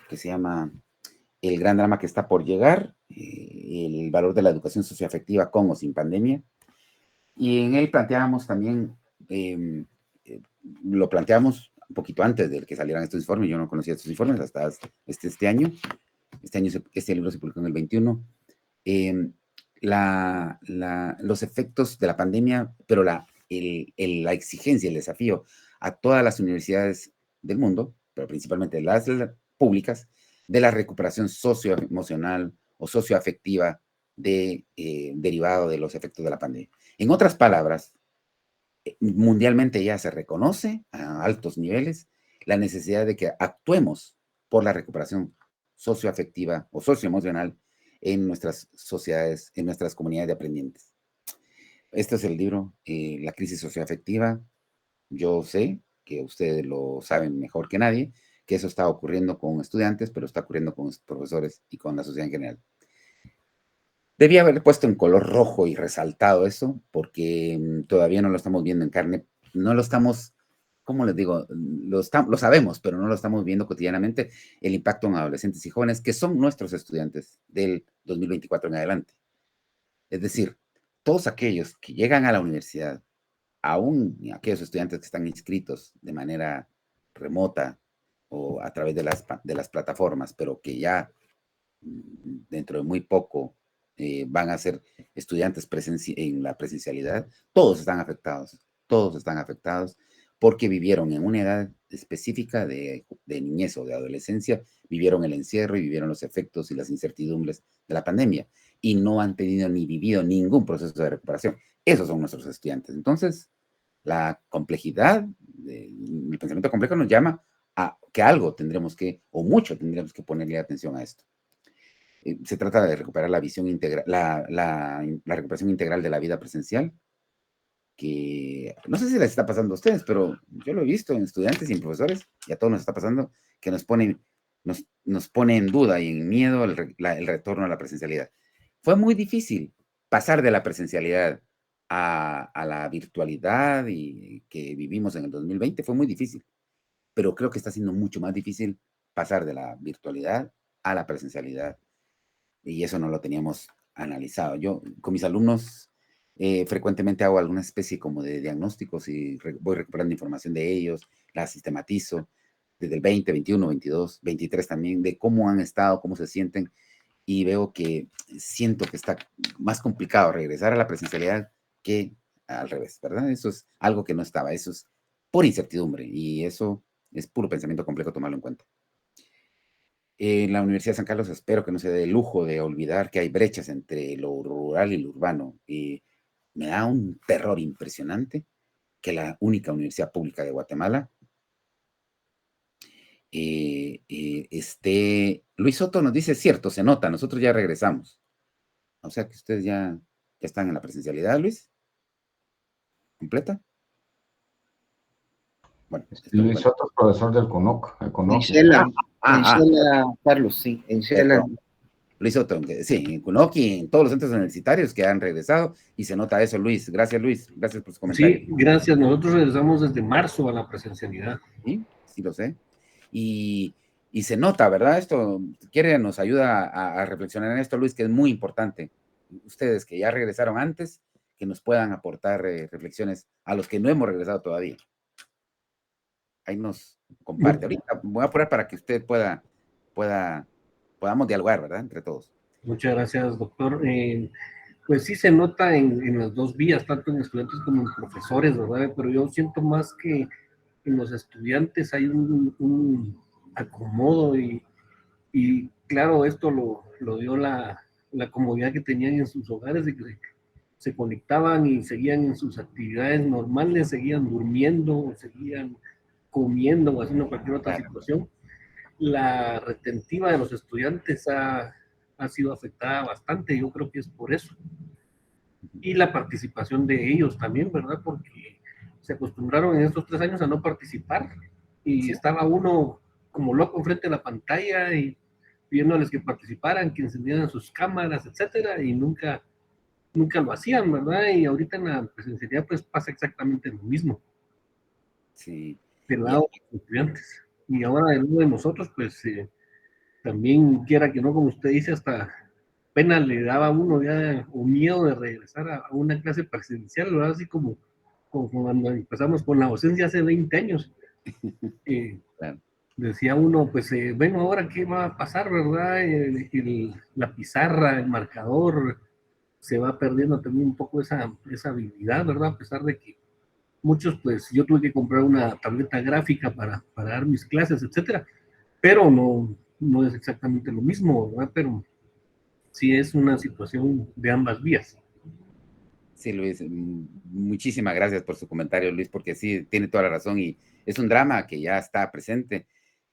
que se llama El gran drama que está por llegar, el valor de la educación socioafectiva con o sin pandemia. Y en él planteábamos también, lo planteamos un poquito antes de que salieran estos informes, yo no conocía estos informes hasta este año. Este libro se publicó en el 21. Los efectos de la pandemia, pero la exigencia, el desafío a todas las universidades del mundo, pero principalmente las públicas, de la recuperación socioemocional o socioafectiva derivado de los efectos de la pandemia. En otras palabras, mundialmente ya se reconoce a altos niveles la necesidad de que actuemos por la recuperación socioafectiva o socioemocional en nuestras sociedades, en nuestras comunidades de aprendientes. Este es el libro, La crisis socioafectiva. Yo sé que ustedes lo saben mejor que nadie, que eso está ocurriendo con estudiantes, pero está ocurriendo con profesores y con la sociedad en general. Debía haber puesto en color rojo y resaltado eso, porque todavía no lo estamos viendo en carne, no lo estamos, ¿cómo les digo? Lo sabemos, pero no lo estamos viendo cotidianamente, el impacto en adolescentes y jóvenes, que son nuestros estudiantes del 2024 en adelante. Es decir, todos aquellos que llegan a la universidad, aún aquellos estudiantes que están inscritos de manera remota o a través de las plataformas, pero que ya dentro de muy poco van a ser estudiantes en la presencialidad, todos están afectados porque vivieron en una edad específica de niñez o de adolescencia, vivieron el encierro y vivieron los efectos y las incertidumbres de la pandemia y no han tenido ni vivido ningún proceso de recuperación. Esos son nuestros estudiantes. Entonces, la complejidad, el pensamiento complejo nos llama a que algo tendremos que, o mucho tendremos que ponerle atención a esto. Se trata de recuperar la visión integral, la recuperación integral de la vida presencial, que no sé si les está pasando a ustedes, pero yo lo he visto en estudiantes y en profesores, y a todos nos está pasando, que nos ponen nos pone en duda y en miedo el retorno a la presencialidad. Fue muy difícil pasar de la presencialidad a la virtualidad y que vivimos en el 2020, fue muy difícil, pero creo que está siendo mucho más difícil pasar de la virtualidad a la presencialidad, y eso no lo teníamos analizado. Yo con mis alumnos frecuentemente hago alguna especie como de diagnósticos y voy recuperando información de ellos, la sistematizo desde el 20, 21, 22, 23 también, de cómo han estado, cómo se sienten, y veo que siento que está más complicado regresar a la presencialidad que al revés, ¿verdad? Eso es algo que no estaba, eso es pura incertidumbre, y eso es puro pensamiento complejo tomarlo en cuenta. En la Universidad de San Carlos espero que no se dé el lujo de olvidar que hay brechas entre lo rural y lo urbano, y me da un terror impresionante que la única universidad pública de Guatemala Luis Soto nos dice, cierto, se nota, nosotros ya regresamos. O sea que ustedes ya están en la presencialidad, Luis. ¿Completa? Bueno, Luis Soto es profesor del CUNOC. En Shela, Carlos, sí, en Shela. Luis Soto, sí, en CUNOC y en todos los centros universitarios que han regresado, y se nota eso, Luis. Gracias, Luis. Gracias por su comentario. Sí, gracias. Nosotros regresamos desde marzo a la presencialidad. Sí, lo sé. Y se nota, ¿verdad? Esto, quiere, nos ayuda a reflexionar en esto, Luis, que es muy importante. Ustedes que ya regresaron antes, que nos puedan aportar reflexiones a los que no hemos regresado todavía. Ahí nos comparte. Ahorita voy a poner para que usted podamos dialogar, ¿verdad? Entre todos. Muchas gracias, doctor. Pues sí se nota en las dos vías, tanto en estudiantes como en profesores, ¿verdad? Pero yo siento más que en los estudiantes hay un acomodo y claro, esto lo dio la comodidad que tenían en sus hogares, de que se conectaban y seguían en sus actividades normales, seguían durmiendo, seguían comiendo o haciendo cualquier otra situación. La retentiva de los estudiantes ha sido afectada bastante, yo creo que es por eso. Y la participación de ellos también, ¿verdad? Porque se acostumbraron en estos 3 años a no participar y estaba uno como loco enfrente de la pantalla y pidiéndoles que participaran, que encendieran sus cámaras, etcétera, y nunca lo hacían, ¿verdad? Y ahorita en la presencialidad pues pasa exactamente lo mismo. Sí. Del lado de los estudiantes. Y ahora del lado de nosotros, pues también quiera que no, como usted dice, hasta pena le daba a uno ya, o miedo de regresar a una clase presencial, ¿verdad? Así como cuando empezamos con la docencia hace 20 años. Claro. Decía uno, pues, bueno, ahora qué va a pasar, ¿verdad? La pizarra, el marcador, se va perdiendo también un poco esa habilidad, ¿verdad? A pesar de que muchos, pues, yo tuve que comprar una tableta gráfica para dar mis clases, etcétera, pero no es exactamente lo mismo, ¿verdad? Pero sí es una situación de ambas vías. Sí, Luis, muchísimas gracias por su comentario, Luis, porque sí, tiene toda la razón y es un drama que ya está presente,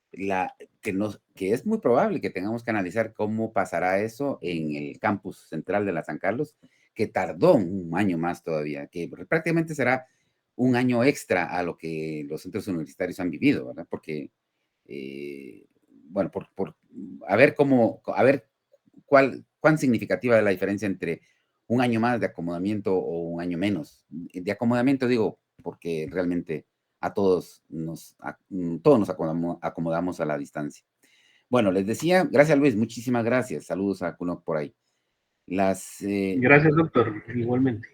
que es muy probable que tengamos que analizar cómo pasará eso en el campus central de la San Carlos, que tardó un año más todavía, que prácticamente será un año extra a lo que los centros universitarios han vivido, ¿verdad? Porque, bueno, a ver cuán significativa es la diferencia entre un año más de acomodamiento o un año menos. De acomodamiento digo, porque realmente a todos nos acomodamos a la distancia. Bueno, les decía, gracias Luis, muchísimas gracias. Saludos a Kunok por ahí. Gracias, doctor, igualmente.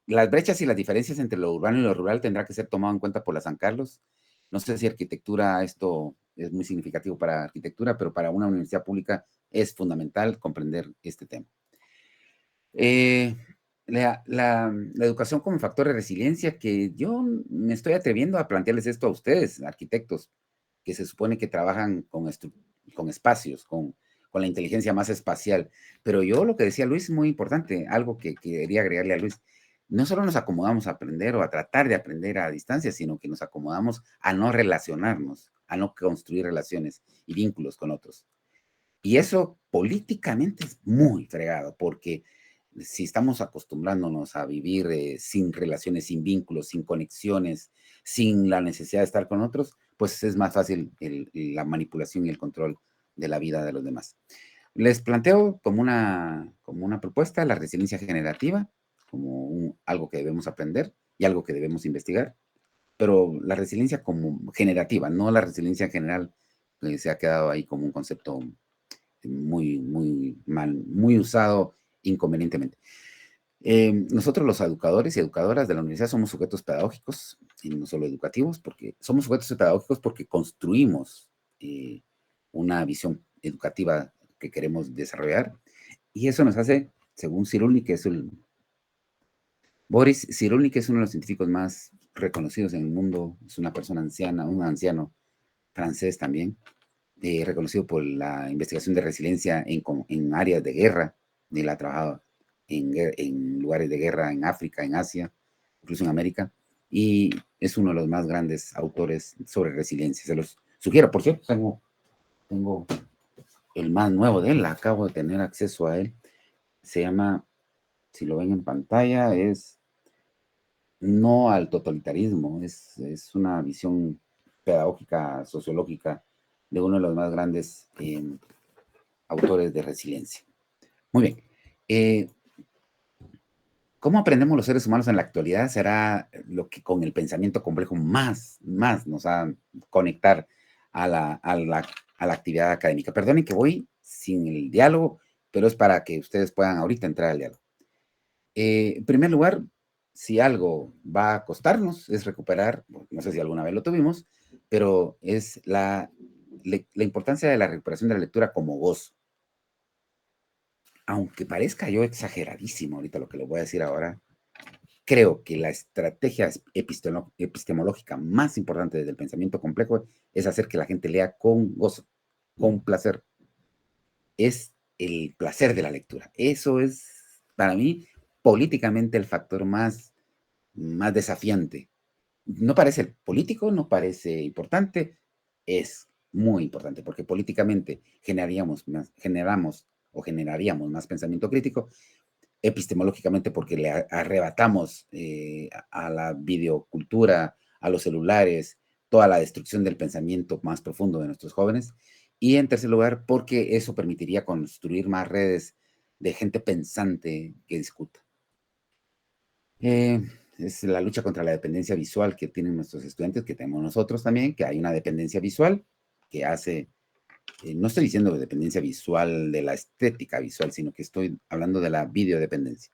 Las brechas y las diferencias entre lo urbano y lo rural tendrá que ser tomado en cuenta por la San Carlos. No sé si arquitectura, esto es muy significativo para arquitectura, pero para una universidad pública es fundamental comprender este tema. La educación como factor de resiliencia, que yo me estoy atreviendo a plantearles esto a ustedes, arquitectos, que se supone que trabajan con espacios, con la inteligencia más espacial. Pero yo lo que decía Luis es muy importante, algo que quería agregarle a Luis. No solo nos acomodamos a aprender o a tratar de aprender a distancia, sino que nos acomodamos a no relacionarnos, a no construir relaciones y vínculos con otros. Y eso políticamente es muy fregado, porque si estamos acostumbrándonos a vivir sin relaciones, sin vínculos, sin conexiones, sin la necesidad de estar con otros, pues es más fácil la manipulación y el control de la vida de los demás. Les planteo como una propuesta la resiliencia generativa, como algo que debemos aprender y algo que debemos investigar, pero la resiliencia como generativa, no la resiliencia en general, que se ha quedado ahí como un concepto muy mal, muy usado inconvenientemente. Nosotros los educadores y educadoras de la universidad somos sujetos pedagógicos y no solo educativos, porque somos sujetos pedagógicos porque construimos una visión educativa que queremos desarrollar, y eso nos hace, según Cyrulnik, que es Boris Cyrulnik, es uno de los científicos más reconocidos en el mundo, es una persona anciana, un anciano francés también, reconocido por la investigación de resiliencia en áreas de guerra. Él ha trabajado en lugares de guerra en África, en Asia, incluso en América, y es uno de los más grandes autores sobre resiliencia. Se los sugiero. Por cierto, tengo el más nuevo de él, acabo de tener acceso a él. Se llama, si lo ven en pantalla, es No al totalitarismo, es una visión pedagógica, sociológica, de uno de los más grandes autores de resiliencia. Muy bien. ¿Cómo aprendemos los seres humanos en la actualidad? Será lo que con el pensamiento complejo más nos va a conectar a la actividad académica. Perdonen que voy sin el diálogo, pero es para que ustedes puedan ahorita entrar al diálogo. En primer lugar, si algo va a costarnos es recuperar, no sé si alguna vez lo tuvimos, pero es la importancia de la recuperación de la lectura como gozo. Aunque parezca yo exageradísimo ahorita lo que les voy a decir ahora, creo que la estrategia epistemológica más importante desde el pensamiento complejo es hacer que la gente lea con gozo, con placer. Es el placer de la lectura. Eso es, para mí, políticamente el factor más desafiante. No parece político, no parece importante, es muy importante, porque políticamente generaríamos más pensamiento crítico, epistemológicamente porque le arrebatamos a la videocultura, a los celulares, toda la destrucción del pensamiento más profundo de nuestros jóvenes, y en tercer lugar, porque eso permitiría construir más redes de gente pensante que discuta. Es la lucha contra la dependencia visual que tienen nuestros estudiantes, que tenemos nosotros también, que hay una dependencia visual que hace, no estoy diciendo dependencia visual de la estética visual, sino que estoy hablando de la videodependencia.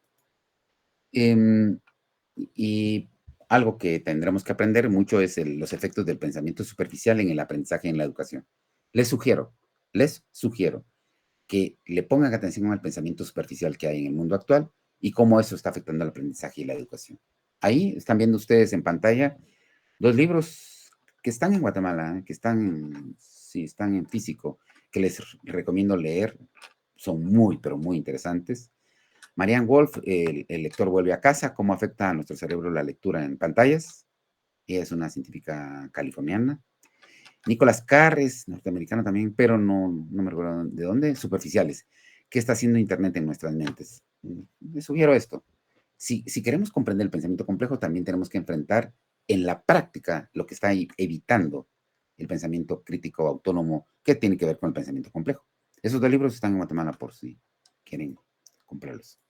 Y algo que tendremos que aprender mucho es los efectos del pensamiento superficial en el aprendizaje y en la educación. Les sugiero que le pongan atención al pensamiento superficial que hay en el mundo actual y cómo eso está afectando el aprendizaje y la educación. Ahí están viendo ustedes en pantalla 2 libros que están en Guatemala, que están en físico, que les recomiendo leer. Son muy, pero muy interesantes. Marianne Wolf, el lector vuelve a casa, cómo afecta a nuestro cerebro la lectura en pantallas. Ella es una científica californiana. Nicolás Carr es norteamericano también, pero no me recuerdo de dónde. Superficiales. ¿Qué está haciendo Internet en nuestras mentes? Les sugiero esto. Si queremos comprender el pensamiento complejo, también tenemos que enfrentar en la práctica lo que está evitando el pensamiento crítico autónomo que tiene que ver con el pensamiento complejo. Esos 2 libros están en Guatemala por si quieren comprarlos.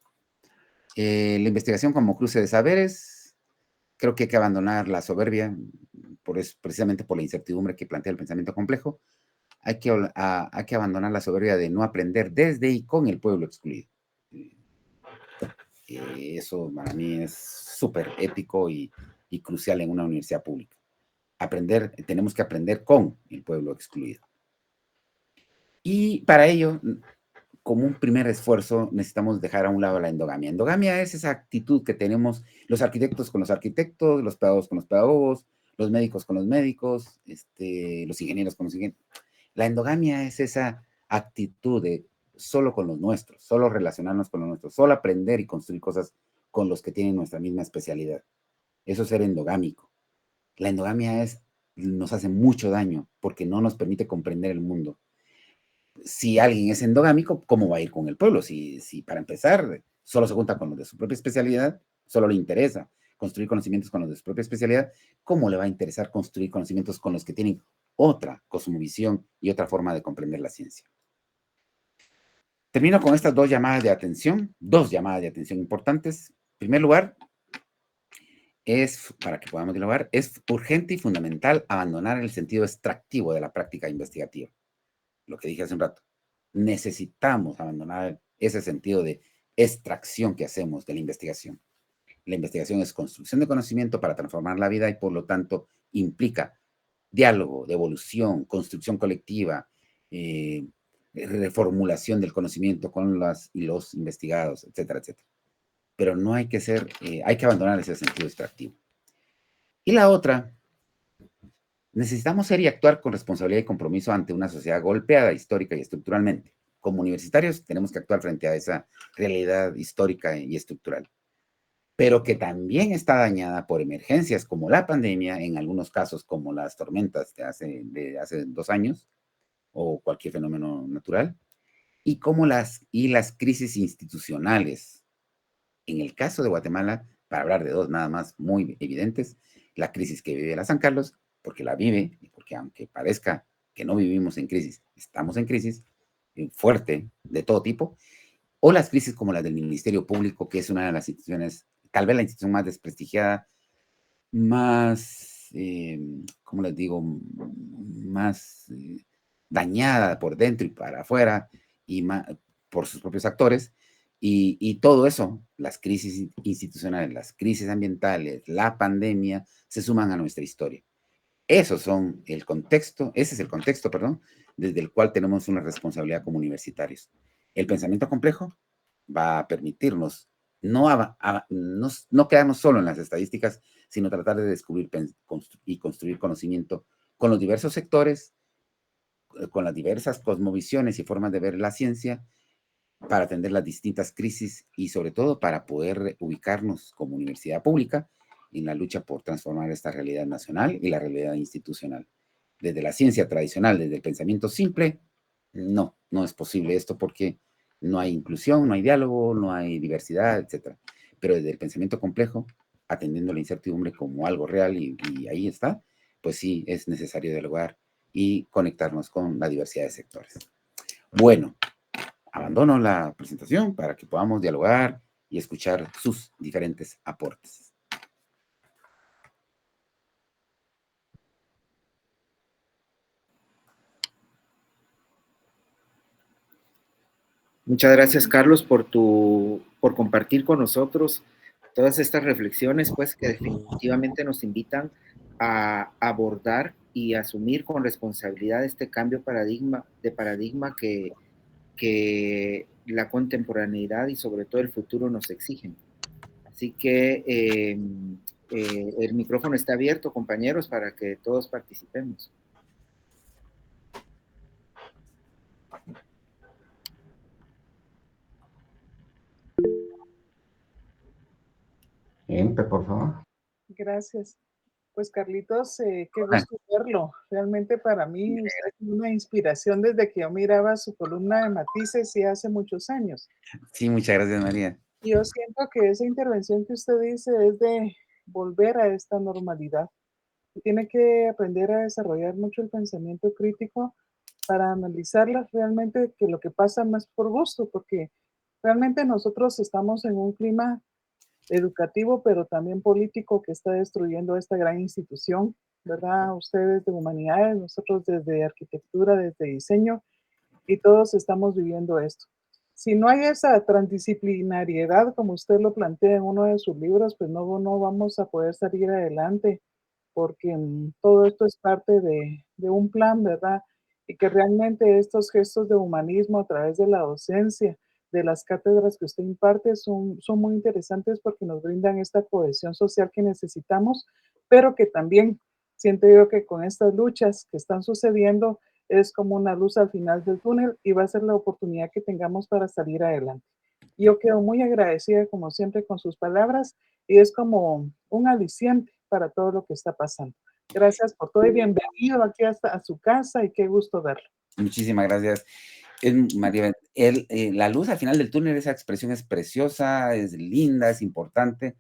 La investigación como cruce de saberes. Creo que hay que abandonar la soberbia, precisamente por la incertidumbre que plantea el pensamiento complejo. Hay que abandonar la soberbia de no aprender desde y con el pueblo excluido. Eso para mí es súper ético y crucial en una universidad pública. Tenemos que aprender con el pueblo excluido. Y para ello, como un primer esfuerzo, necesitamos dejar a un lado la endogamia. Endogamia es esa actitud que tenemos los arquitectos con los arquitectos, los pedagogos con los pedagogos, los médicos con los médicos, los ingenieros con los ingenieros. La endogamia es esa actitud de solo con los nuestros, solo relacionarnos con los nuestros, solo aprender y construir cosas con los que tienen nuestra misma especialidad. Eso es ser endogámico. La endogamia nos hace mucho daño porque no nos permite comprender el mundo. Si alguien es endogámico, ¿cómo va a ir con el pueblo? Si para empezar, solo se junta con los de su propia especialidad, solo le interesa construir conocimientos con los de su propia especialidad, ¿cómo le va a interesar construir conocimientos con los que tienen otra cosmovisión y otra forma de comprender la ciencia. Termino con estas dos llamadas de atención importantes. En primer lugar, para que podamos dialogar, es urgente y fundamental abandonar el sentido extractivo de la práctica investigativa. Lo que dije hace un rato. Necesitamos abandonar ese sentido de extracción que hacemos de la investigación. La investigación es construcción de conocimiento para transformar la vida y, por lo tanto, implica diálogo, devolución, construcción colectiva, reformulación del conocimiento con las y los investigados, etcétera, etcétera. Pero no hay que hay que abandonar ese sentido extractivo. Y la otra, necesitamos ser y actuar con responsabilidad y compromiso ante una sociedad golpeada histórica y estructuralmente. Como universitarios tenemos que actuar frente a esa realidad histórica y estructural, pero que también está dañada por emergencias como la pandemia, en algunos casos como las tormentas de hace 2 años, o cualquier fenómeno natural, y como las crisis institucionales. En el caso de Guatemala, para hablar de dos nada más muy evidentes, la crisis que vive la San Carlos, porque la vive, y porque aunque parezca que no vivimos en crisis, estamos en crisis fuerte de todo tipo, o las crisis como la del Ministerio Público, que es una de las instituciones, tal vez la institución más desprestigiada, más, ¿cómo les digo?, más dañada por dentro y para afuera, y por sus propios actores, y todo eso, las crisis institucionales, las crisis ambientales, la pandemia, se suman a nuestra historia. Ese es el contexto, perdón, desde el cual tenemos una responsabilidad como universitarios. El pensamiento complejo va a permitirnos no quedarnos solo en las estadísticas, sino tratar de descubrir y construir conocimiento con los diversos sectores, con las diversas cosmovisiones y formas de ver la ciencia, para atender las distintas crisis y sobre todo para poder ubicarnos como universidad pública en la lucha por transformar esta realidad nacional y la realidad institucional. Desde la ciencia tradicional, desde el pensamiento simple, no es posible esto porque no hay inclusión, no hay diálogo, no hay diversidad, etc. Pero desde el pensamiento complejo, atendiendo la incertidumbre como algo real y ahí está, pues sí es necesario dialogar y conectarnos con la diversidad de sectores. Bueno, abandono la presentación para que podamos dialogar y escuchar sus diferentes aportes. Muchas gracias, Carlos, por compartir con nosotros todas estas reflexiones, pues, que definitivamente nos invitan a abordar y asumir con responsabilidad este cambio de paradigma que la contemporaneidad y sobre todo el futuro nos exigen. Así que el micrófono está abierto, compañeros, para que todos participemos. Gente, por favor. Gracias. Pues Carlitos, qué gusto verlo. Realmente para mí usted es una inspiración desde que yo miraba su columna de Matices y hace muchos años. Sí, muchas gracias, María. Y yo siento que esa intervención que usted dice es de volver a esta normalidad. Y tiene que aprender a desarrollar mucho el pensamiento crítico para analizarlas realmente, que lo que pasa no es por gusto, porque realmente nosotros estamos en un clima educativo, pero también político que está destruyendo esta gran institución, ¿verdad? Ustedes de humanidades, nosotros desde arquitectura, desde diseño, y todos estamos viviendo esto. Si no hay esa transdisciplinariedad, como usted lo plantea en uno de sus libros, pues no vamos a poder salir adelante, porque todo esto es parte de un plan, ¿verdad? Y que realmente estos gestos de humanismo a través de la docencia, de las cátedras que usted imparte, son muy interesantes porque nos brindan esta cohesión social que necesitamos, pero que también siento yo que con estas luchas que están sucediendo es como una luz al final del túnel y va a ser la oportunidad que tengamos para salir adelante. Yo quedo muy agradecida, como siempre, con sus palabras y es como un aliciente para todo lo que está pasando. Gracias por todo y bienvenido aquí hasta a su casa y qué gusto verlo. Muchísimas gracias. María, la luz al final del túnel, esa expresión es preciosa, es linda, es importante,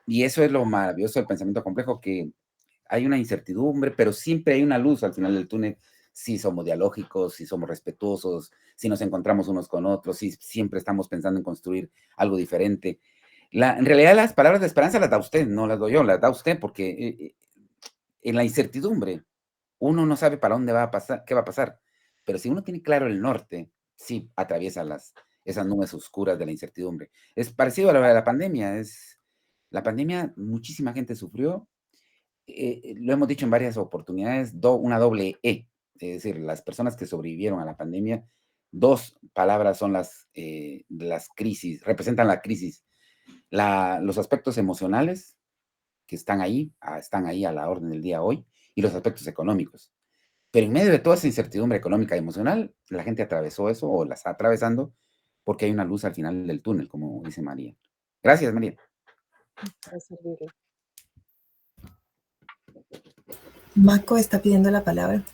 y eso es lo maravilloso del pensamiento complejo, que hay una incertidumbre, pero siempre hay una luz al final del túnel, si somos dialógicos, si somos respetuosos, si nos encontramos unos con otros, si siempre estamos pensando en construir algo diferente. En realidad las palabras de esperanza las da usted, no las doy yo, las da usted, porque en la incertidumbre uno no sabe para dónde va a pasar, qué va a pasar, pero si uno tiene claro el norte, sí atraviesa esas nubes oscuras de la incertidumbre. Es parecido a lo de la pandemia, la pandemia muchísima gente sufrió, lo hemos dicho en varias oportunidades, una doble E, es decir, las personas que sobrevivieron a la pandemia, dos palabras son las crisis, representan la crisis, los aspectos emocionales que están ahí a la orden del día hoy, y los aspectos económicos. Pero en medio de toda esa incertidumbre económica y emocional, la gente atravesó eso o la está atravesando porque hay una luz al final del túnel, como dice María. Gracias, María. A servirle. Marco está pidiendo la palabra.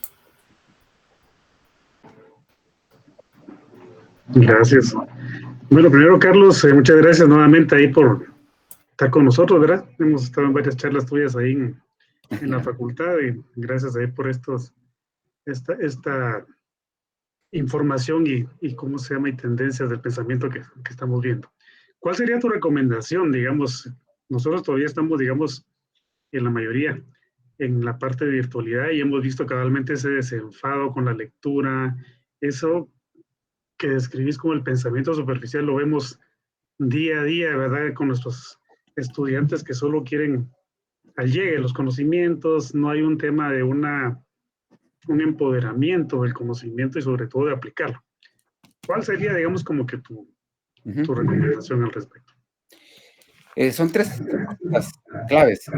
Gracias. Bueno, primero, Carlos, muchas gracias nuevamente ahí por estar con nosotros, ¿verdad? Hemos estado en varias charlas tuyas ahí en la facultad y gracias ahí por esta información y cómo se llama y tendencias del pensamiento que estamos viendo. ¿Cuál sería tu recomendación? Digamos, nosotros todavía estamos, digamos, en la mayoría en la parte de virtualidad y hemos visto cabalmente ese desenfado con la lectura, eso que describís como el pensamiento superficial, lo vemos día a día, ¿verdad? Con nuestros estudiantes que solo quieren al llegue los conocimientos, no hay un tema de un empoderamiento del conocimiento y sobre todo de aplicarlo. ¿Cuál sería, digamos, como que tu recomendación al respecto? Son tres cosas claves.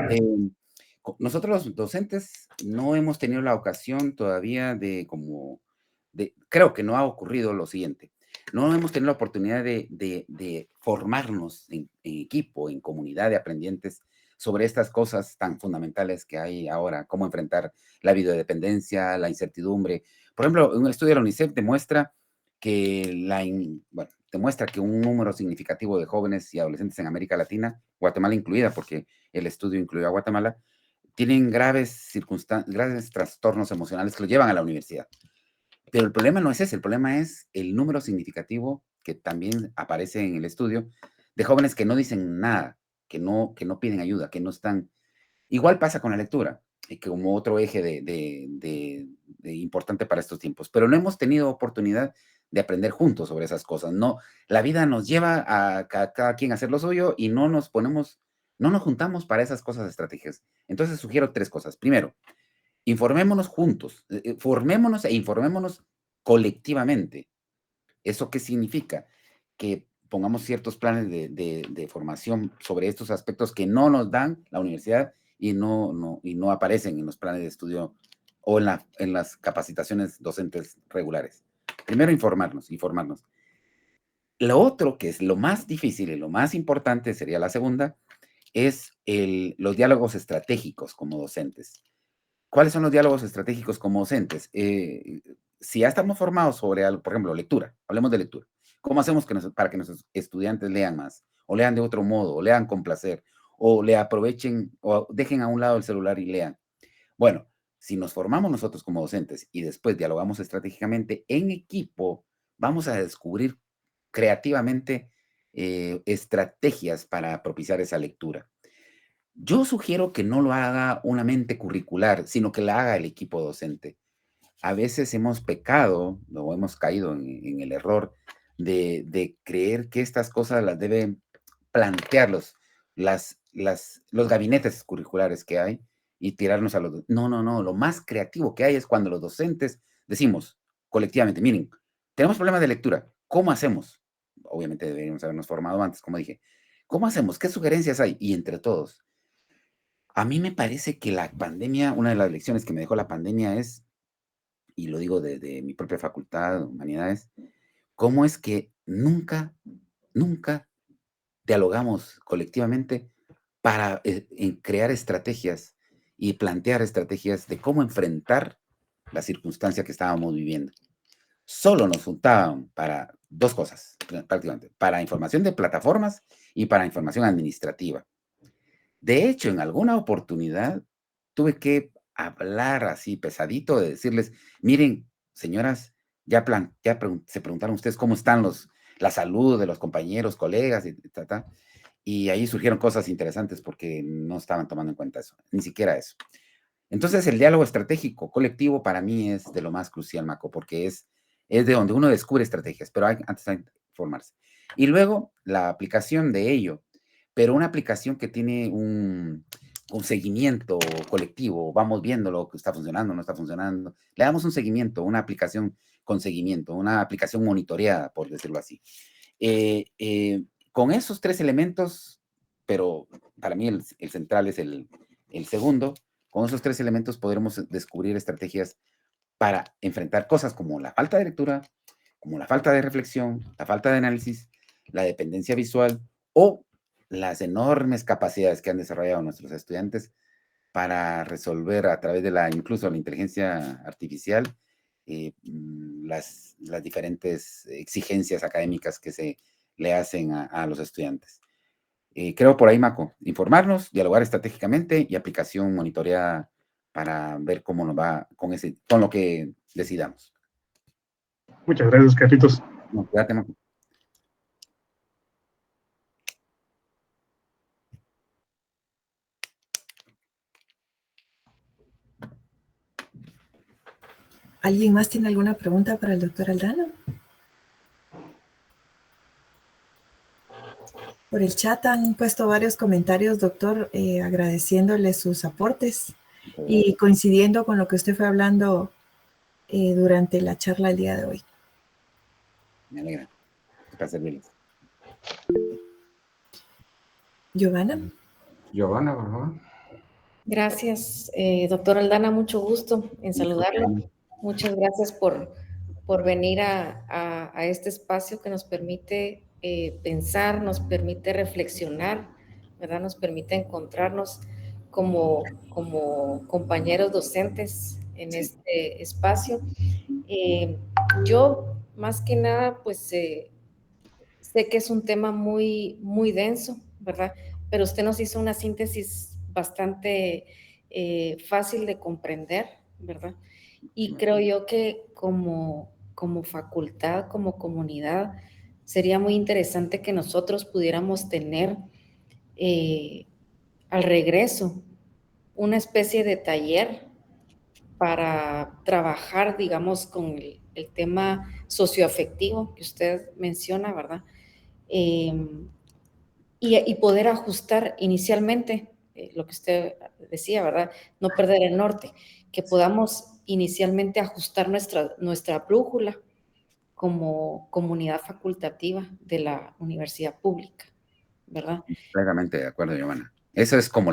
Nosotros los docentes no hemos tenido la ocasión todavía creo que no ha ocurrido lo siguiente. No hemos tenido la oportunidad de formarnos en equipo, en comunidad de aprendientes sobre estas cosas tan fundamentales que hay ahora, cómo enfrentar la videodependencia, la incertidumbre. Por ejemplo, un estudio de la UNICEF demuestra que un número significativo de jóvenes y adolescentes en América Latina, Guatemala incluida, porque el estudio incluyó a Guatemala, tienen graves trastornos emocionales que los llevan a la universidad. Pero el problema no es ese, el problema es el número significativo que también aparece en el estudio de jóvenes que no dicen nada, que no piden ayuda, que no están... Igual pasa con la lectura, como otro eje importante para estos tiempos, pero no hemos tenido oportunidad de aprender juntos sobre esas cosas. No, la vida nos lleva a cada quien a hacer lo suyo y no nos juntamos para esas cosas estrategias. Entonces sugiero tres cosas. Primero, informémonos juntos, formémonos e informémonos colectivamente. ¿Eso qué significa? Que pongamos ciertos planes de formación sobre estos aspectos que no nos dan la universidad y no aparecen en los planes de estudio o en las capacitaciones docentes regulares. Primero, informarnos. Lo otro, que es lo más difícil y lo más importante, sería la segunda, es los diálogos estratégicos como docentes. ¿Cuáles son los diálogos estratégicos como docentes? Si ya estamos formados sobre algo, por ejemplo, lectura, hablemos de lectura. ¿Cómo hacemos para que nuestros estudiantes lean más? O lean de otro modo, o lean con placer, o le aprovechen, o dejen a un lado el celular y lean. Bueno, si nos formamos nosotros como docentes y después dialogamos estratégicamente en equipo, vamos a descubrir creativamente estrategias para propiciar esa lectura. Yo sugiero que no lo haga una mente curricular, sino que la haga el equipo docente. A veces hemos pecado o hemos caído en el error de creer que estas cosas las deben plantear los gabinetes curriculares que hay y tirarnos a los... No, lo más creativo que hay es cuando los docentes decimos colectivamente, miren, tenemos problemas de lectura, ¿cómo hacemos? Obviamente deberíamos habernos formado antes, como dije. ¿Cómo hacemos? ¿Qué sugerencias hay? Y entre todos. A mí me parece que la pandemia, una de las lecciones que me dejó la pandemia es, y lo digo desde mi propia facultad de humanidades, cómo es que nunca dialogamos colectivamente para crear estrategias y plantear estrategias de cómo enfrentar la circunstancia que estábamos viviendo. Solo nos juntaban para dos cosas, prácticamente, para información de plataformas y para información administrativa. De hecho, en alguna oportunidad tuve que hablar así pesadito, de decirles, miren, señoras, se preguntaron ustedes cómo están la salud de los compañeros, colegas, y ahí surgieron cosas interesantes porque no estaban tomando en cuenta eso, ni siquiera eso. Entonces, el diálogo estratégico colectivo para mí es de lo más crucial, Maco, porque es de donde uno descubre estrategias, pero antes de formarse. Y luego, la aplicación de ello, pero una aplicación que tiene un seguimiento colectivo, vamos viendo lo que está funcionando, no está funcionando, le damos un seguimiento, una aplicación con seguimiento, una aplicación monitoreada, por decirlo así. Con esos 3 elementos, pero para mí el central es el segundo. Con esos 3 elementos podremos descubrir estrategias para enfrentar cosas como la falta de lectura, como la falta de reflexión, la falta de análisis, la dependencia visual o las enormes capacidades que han desarrollado nuestros estudiantes para resolver a través de incluso la inteligencia artificial las diferentes exigencias académicas que se le hacen a los estudiantes. Creo por ahí, Maco, informarnos, dialogar estratégicamente y aplicación monitoreada para ver cómo nos va con lo que decidamos. Muchas gracias, Carlitos. No, cuídate, Maco. ¿Alguien más tiene alguna pregunta para el doctor Aldana? Por el chat han puesto varios comentarios, doctor, agradeciéndole sus aportes y coincidiendo con lo que usted fue hablando durante la charla el día de hoy. Me alegra. Para servirles. Giovanna. Giovanna, por favor. Gracias, doctor Aldana, mucho gusto en saludarlo. Muchas gracias por venir a este espacio que nos permite pensar, nos permite reflexionar, ¿verdad? Nos permite encontrarnos como compañeros docentes en este espacio. Yo, más que nada, pues sé que es un tema muy, muy denso, ¿verdad? Pero usted nos hizo una síntesis bastante fácil de comprender, ¿verdad? Y creo yo que como facultad, como comunidad, sería muy interesante que nosotros pudiéramos tener al regreso una especie de taller para trabajar, digamos, con el tema socioafectivo que usted menciona, ¿verdad? Y poder ajustar inicialmente lo que usted decía, ¿verdad? No perder el norte, que podamos inicialmente ajustar nuestra brújula como comunidad facultativa de la universidad pública, ¿verdad? Completamente de acuerdo, Giovanna. Eso es como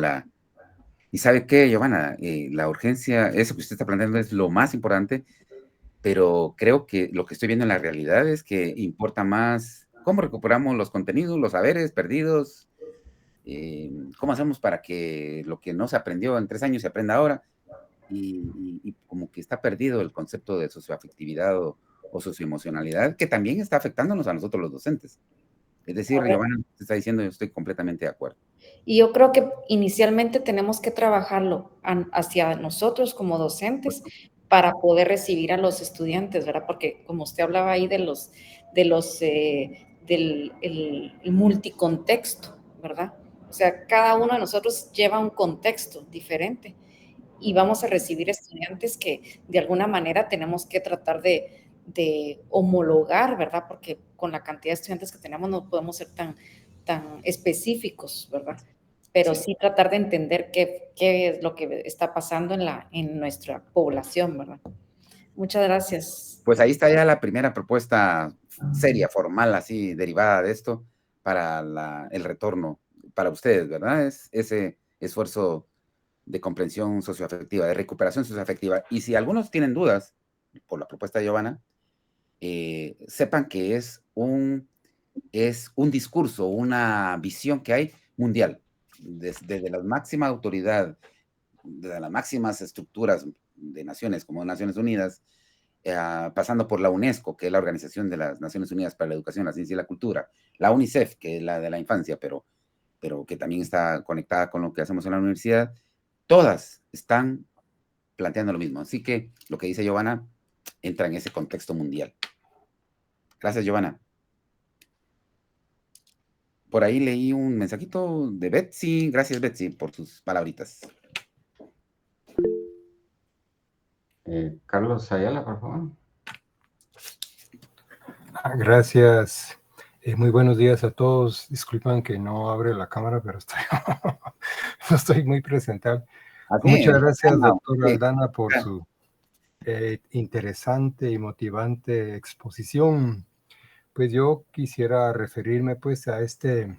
¿Y sabe qué, Giovanna? La urgencia, eso que usted está planteando es lo más importante, pero creo que lo que estoy viendo en la realidad es que importa más cómo recuperamos los contenidos, los saberes perdidos, cómo hacemos para que lo que no se aprendió en 3 años se aprenda ahora, y como que está perdido el concepto de socioafectividad o socioemocionalidad, que también está afectándonos a nosotros los docentes. Es decir, Giovanna, te está diciendo, yo estoy completamente de acuerdo. Y yo creo que inicialmente tenemos que trabajarlo hacia nosotros como docentes para poder recibir a los estudiantes, ¿verdad? Porque como usted hablaba ahí del multicontexto, ¿verdad? O sea, cada uno de nosotros lleva un contexto diferente y vamos a recibir estudiantes que de alguna manera tenemos que tratar de homologar, ¿verdad? Porque con la cantidad de estudiantes que tenemos no podemos ser tan específicos, ¿verdad? Pero sí tratar de entender qué es lo que está pasando en nuestra población, ¿verdad? Muchas gracias. Pues ahí está ya la primera propuesta seria, formal, así, derivada de esto, para el retorno, para ustedes, ¿verdad? Es ese esfuerzo de comprensión socioafectiva, de recuperación socioafectiva. Y si algunos tienen dudas por la propuesta de Giovanna, sepan que es un discurso, una visión que hay mundial, desde la máxima autoridad, de las máximas estructuras de naciones como Naciones Unidas, pasando por la UNESCO, que es la Organización de las Naciones Unidas para la Educación, la Ciencia y la Cultura, la UNICEF, que es la de la infancia, pero que también está conectada con lo que hacemos en la universidad, todas están planteando lo mismo. Así que lo que dice Giovanna entra en ese contexto mundial. Gracias, Giovanna. Por ahí leí un mensajito de Betsy. Gracias, Betsy, por tus palabritas. Carlos Ayala, por favor. Gracias. Muy buenos días a todos. Disculpan que no abre la cámara, pero no estoy muy presentable. Muchas gracias, doctora Aldana, por su interesante y motivante exposición. Pues yo quisiera referirme pues a este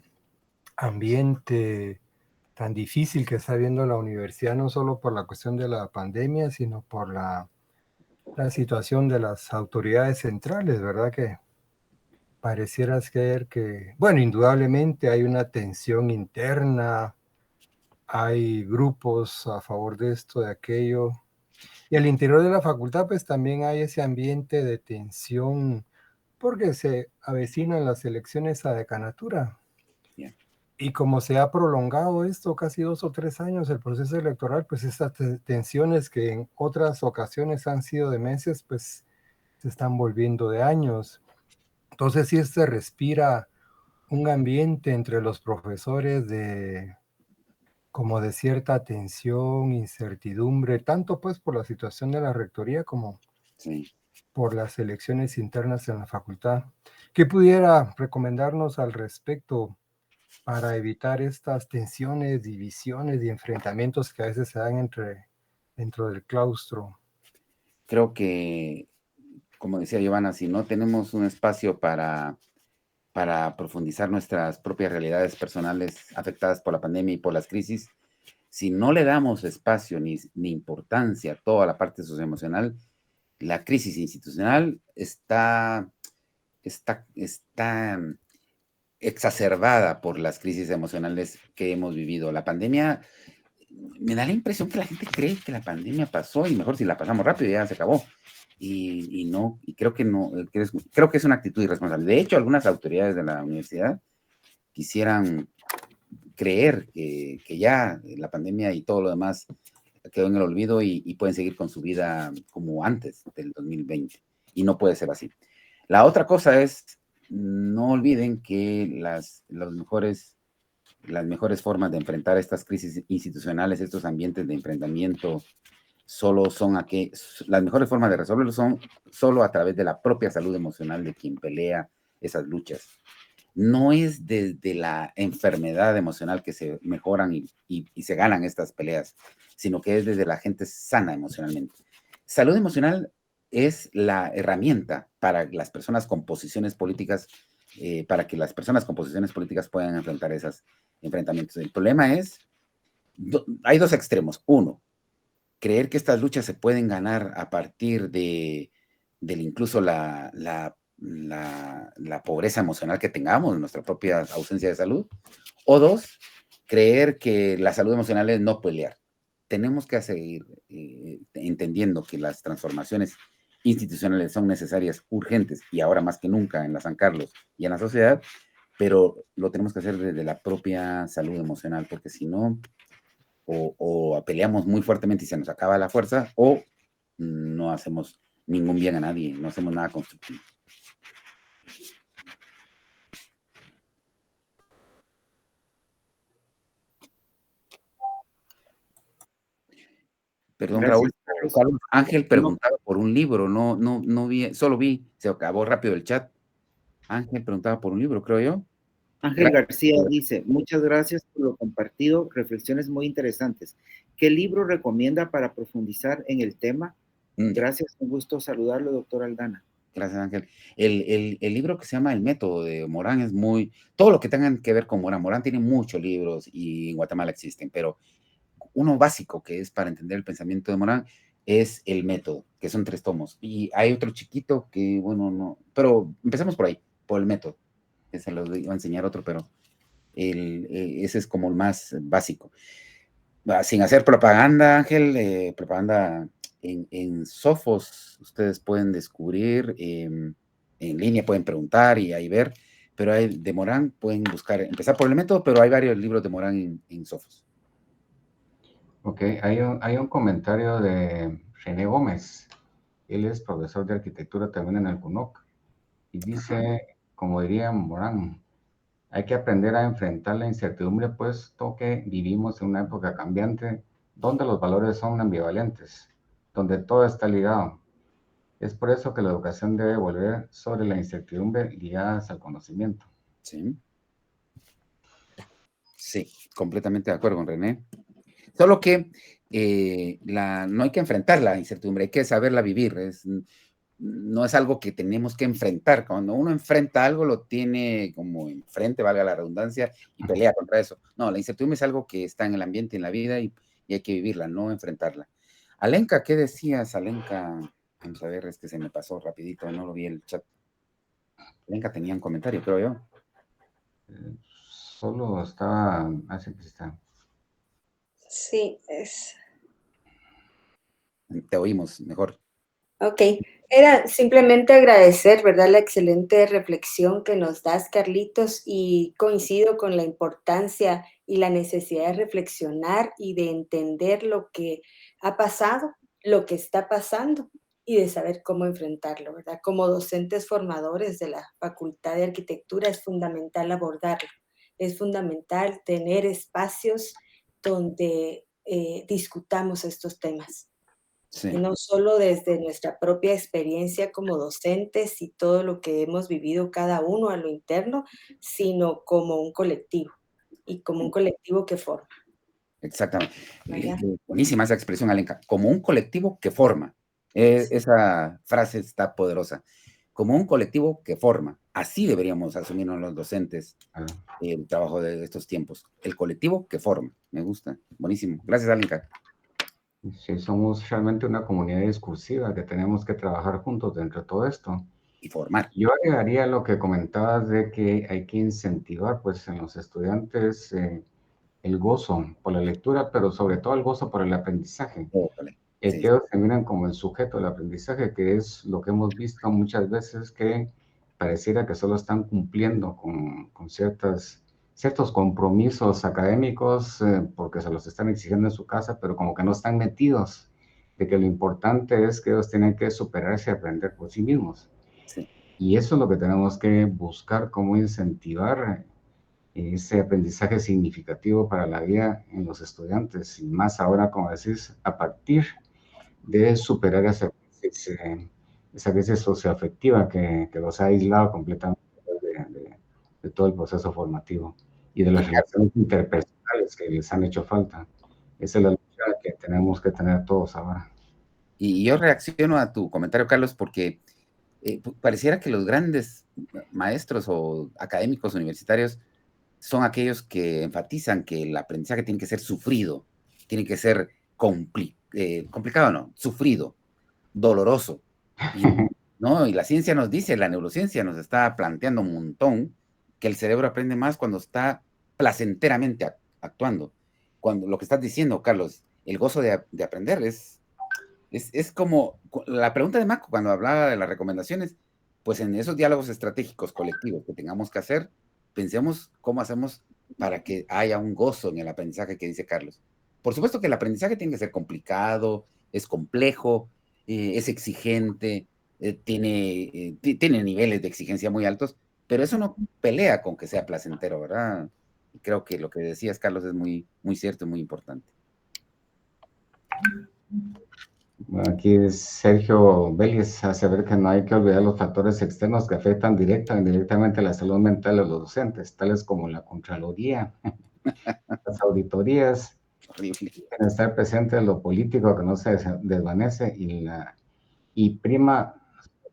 ambiente tan difícil que está viendo la universidad, no solo por la cuestión de la pandemia, sino por la situación de las autoridades centrales, ¿verdad? Que pareciera ser que, bueno, indudablemente hay una tensión interna, hay grupos a favor de esto, de aquello, y al interior de la facultad pues también hay ese ambiente de tensión porque se avecinan las elecciones a decanatura. Yeah. Y como se ha prolongado esto casi 2 o 3 años el proceso electoral, pues estas tensiones que en otras ocasiones han sido de meses, pues se están volviendo de años. Entonces sí se respira un ambiente entre los profesores como de cierta tensión, incertidumbre, tanto pues por la situación de la rectoría como por las elecciones internas en la facultad. ¿Qué pudiera recomendarnos al respecto para evitar estas tensiones, divisiones y enfrentamientos que a veces se dan dentro del claustro? Creo que, como decía Giovanna, si no tenemos un espacio para profundizar nuestras propias realidades personales afectadas por la pandemia y por las crisis, si no le damos espacio ni importancia a toda la parte socioemocional, la crisis institucional está exacerbada por las crisis emocionales que hemos vivido. La pandemia, me da la impresión que la gente cree que la pandemia pasó y mejor si la pasamos rápido ya se acabó. Y no, y creo que no, creo que es una actitud irresponsable. De hecho, algunas autoridades de la universidad quisieran creer que ya la pandemia y todo lo demás quedó en el olvido y pueden seguir con su vida como antes del 2020. Y no puede ser así. La otra cosa es, no olviden que las mejores formas de enfrentar estas crisis institucionales, estos ambientes de enfrentamiento, las mejores formas de resolverlo son solo a través de la propia salud emocional de quien pelea esas luchas. No es desde la enfermedad emocional que se mejoran y se ganan estas peleas, sino que es desde la gente sana emocionalmente. Salud emocional es la herramienta para las personas con posiciones políticas, para que las personas con posiciones políticas puedan enfrentar esos enfrentamientos. El problema es, hay dos extremos. Uno, creer que estas luchas se pueden ganar a partir de incluso la pobreza emocional que tengamos, nuestra propia ausencia de salud. O dos, creer que la salud emocional es no pelear. Tenemos que seguir entendiendo que las transformaciones institucionales son necesarias, urgentes, y ahora más que nunca en la San Carlos y en la sociedad, pero lo tenemos que hacer desde la propia salud emocional, porque si no, o peleamos muy fuertemente y se nos acaba la fuerza, o no hacemos ningún bien a nadie, no hacemos nada constructivo. Perdón, Gracias, Raúl. Ángel preguntaba por un libro, no vi, solo vi, se acabó rápido el chat. Ángel preguntaba por un libro, creo yo. Ángel García dice, muchas gracias por lo compartido, reflexiones muy interesantes. ¿Qué libro recomienda para profundizar en el tema? Gracias, un gusto saludarlo, doctor Aldana. Gracias, Ángel. El libro que se llama El Método de Morán es todo lo que tengan que ver con Morán. Morán tiene muchos libros y en Guatemala existen, pero uno básico que es para entender el pensamiento de Morán es El Método, que son 3 tomos. Y hay otro chiquito que, bueno, no, pero empecemos por ahí, por El Método. Se los iba a enseñar otro, pero ese es como el más básico. Sin hacer propaganda, Ángel, propaganda en Sofos, ustedes pueden descubrir, en línea pueden preguntar y ahí ver, pero hay de Morán, pueden buscar, empezar por El Método, pero hay varios libros de Morán en Sofos. Ok, hay un comentario de René Gómez. Él es profesor de arquitectura también en el CUNOC. Y dice, como diría Morán, hay que aprender a enfrentar la incertidumbre, puesto que vivimos en una época cambiante donde los valores son ambivalentes, donde todo está ligado. Es por eso que la educación debe volver sobre la incertidumbre ligadas al conocimiento. Sí. Sí, completamente de acuerdo con René. Solo que no hay que enfrentar la incertidumbre, hay que saberla vivir. No es algo que tenemos que enfrentar. Cuando uno enfrenta algo, lo tiene como enfrente, valga la redundancia, y pelea contra eso. No, la incertidumbre es algo que está en el ambiente, en la vida, y hay que vivirla, no enfrentarla. Alenka, ¿qué decías, Alenka? Vamos a ver, es que se me pasó rapidito, no lo vi el chat. Alenka tenía un comentario, creo yo. Solo estaba... Así que está. Sí, es. Te oímos mejor. Ok, era simplemente agradecer, ¿verdad? La excelente reflexión que nos das, Carlitos, y coincido con la importancia y la necesidad de reflexionar y de entender lo que ha pasado, lo que está pasando y de saber cómo enfrentarlo, ¿verdad? Como docentes formadores de la Facultad de Arquitectura es fundamental abordarlo, es fundamental tener espacios donde discutamos estos temas. Sí. Y no solo desde nuestra propia experiencia como docentes y todo lo que hemos vivido cada uno a lo interno, sino como un colectivo y como un colectivo que forma. Exactamente. ¿Verdad? Buenísima esa expresión, Alenka. Como un colectivo que forma. Esa frase está poderosa. Como un colectivo que forma. Así deberíamos asumirnos los docentes el trabajo de estos tiempos. El colectivo que forma. Me gusta. Buenísimo. Gracias, Alenka. Sí, somos realmente una comunidad discursiva que tenemos que trabajar juntos dentro de todo esto. Y formar. Yo agregaría lo que comentabas de que hay que incentivar pues en los estudiantes el gozo por la lectura, pero sobre todo el gozo por el aprendizaje. Que ellos se miran como el sujeto del aprendizaje, que es lo que hemos visto muchas veces, que pareciera que solo están cumpliendo con ciertos compromisos académicos porque se los están exigiendo en su casa, pero como que no están metidos, de que lo importante es que ellos tienen que superarse y aprender por sí mismos. Sí. Y eso es lo que tenemos que buscar, cómo incentivar ese aprendizaje significativo para la vida en los estudiantes, y más ahora, como decís, a partir de superar esa crisis socioafectiva que los ha aislado completamente de todo el proceso formativo y de las relaciones interpersonales que les han hecho falta. Esa es la lucha que tenemos que tener todos ahora. Y yo reacciono a tu comentario, Carlos, porque pareciera que los grandes maestros o académicos universitarios son aquellos que enfatizan que el aprendizaje tiene que ser sufrido, tiene que ser complicado, no, sufrido, doloroso. ¿No? Y la ciencia nos dice, la neurociencia nos está planteando un montón que el cerebro aprende más cuando está placenteramente actuando. Cuando lo que estás diciendo, Carlos, el gozo de aprender es como la pregunta de Marco cuando hablaba de las recomendaciones, pues en esos diálogos estratégicos colectivos que tengamos que hacer, pensemos cómo hacemos para que haya un gozo en el aprendizaje que dice Carlos. Por supuesto que el aprendizaje tiene que ser complicado, es complejo, es exigente, tiene niveles de exigencia muy altos, pero eso no pelea con que sea placentero, ¿verdad? Y creo que lo que decías, Carlos, es muy, muy cierto y muy importante. Bueno, aquí Sergio Vélez hace ver que no hay que olvidar los factores externos que afectan directa o indirectamente la salud mental de los docentes, tales como la Contraloría, las auditorías, deben estar presentes lo político que no se desvanece y prima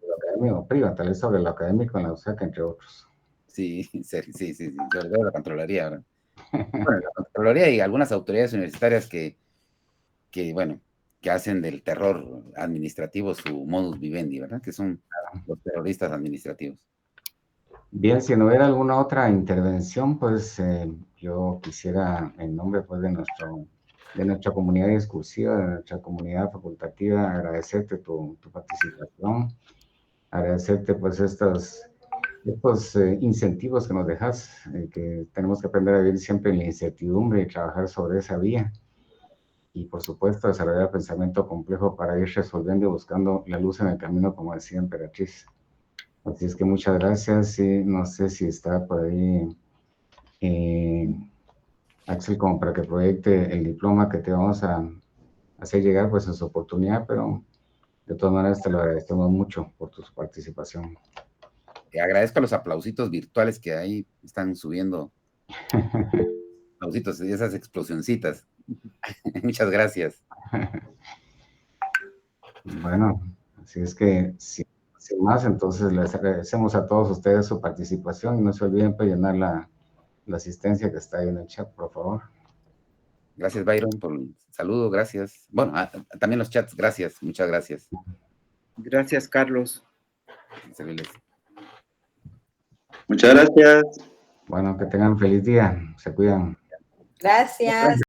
lo académico, priva tal vez sobre lo académico en la USAC, entre otros. Sí, sobre todo la Contraloría, ¿verdad? Bueno, la Contraloría y algunas autoridades universitarias que hacen del terror administrativo su modus vivendi, ¿verdad? Que son los terroristas administrativos. Bien, si no hubiera alguna otra intervención, pues yo quisiera, en nombre pues, de nuestra comunidad discursiva, de nuestra comunidad facultativa, agradecerte tu participación, agradecerte pues estos incentivos que nos dejas, que tenemos que aprender a vivir siempre en la incertidumbre y trabajar sobre esa vía. y por supuesto desarrollar pensamiento complejo para ir resolviendo y buscando la luz en el camino, como decía Emperatriz. Así es que muchas gracias y no sé si está por ahí Axel como para que proyecte el diploma que te vamos a hacer llegar pues en su oportunidad, pero de todas maneras te lo agradecemos mucho por tu participación. Te agradezco los aplausitos virtuales que ahí están subiendo. Aplausitos y esas explosioncitas. Muchas gracias. Bueno, así es que sin más, entonces les agradecemos a todos ustedes su participación y no se olviden para llenar la asistencia que está ahí en el chat, por favor. Gracias, Byron, por el saludo, gracias. Bueno, también los chats, gracias, muchas gracias. Gracias, Carlos. Muchas gracias. Bueno, que tengan feliz día, se cuidan. Gracias.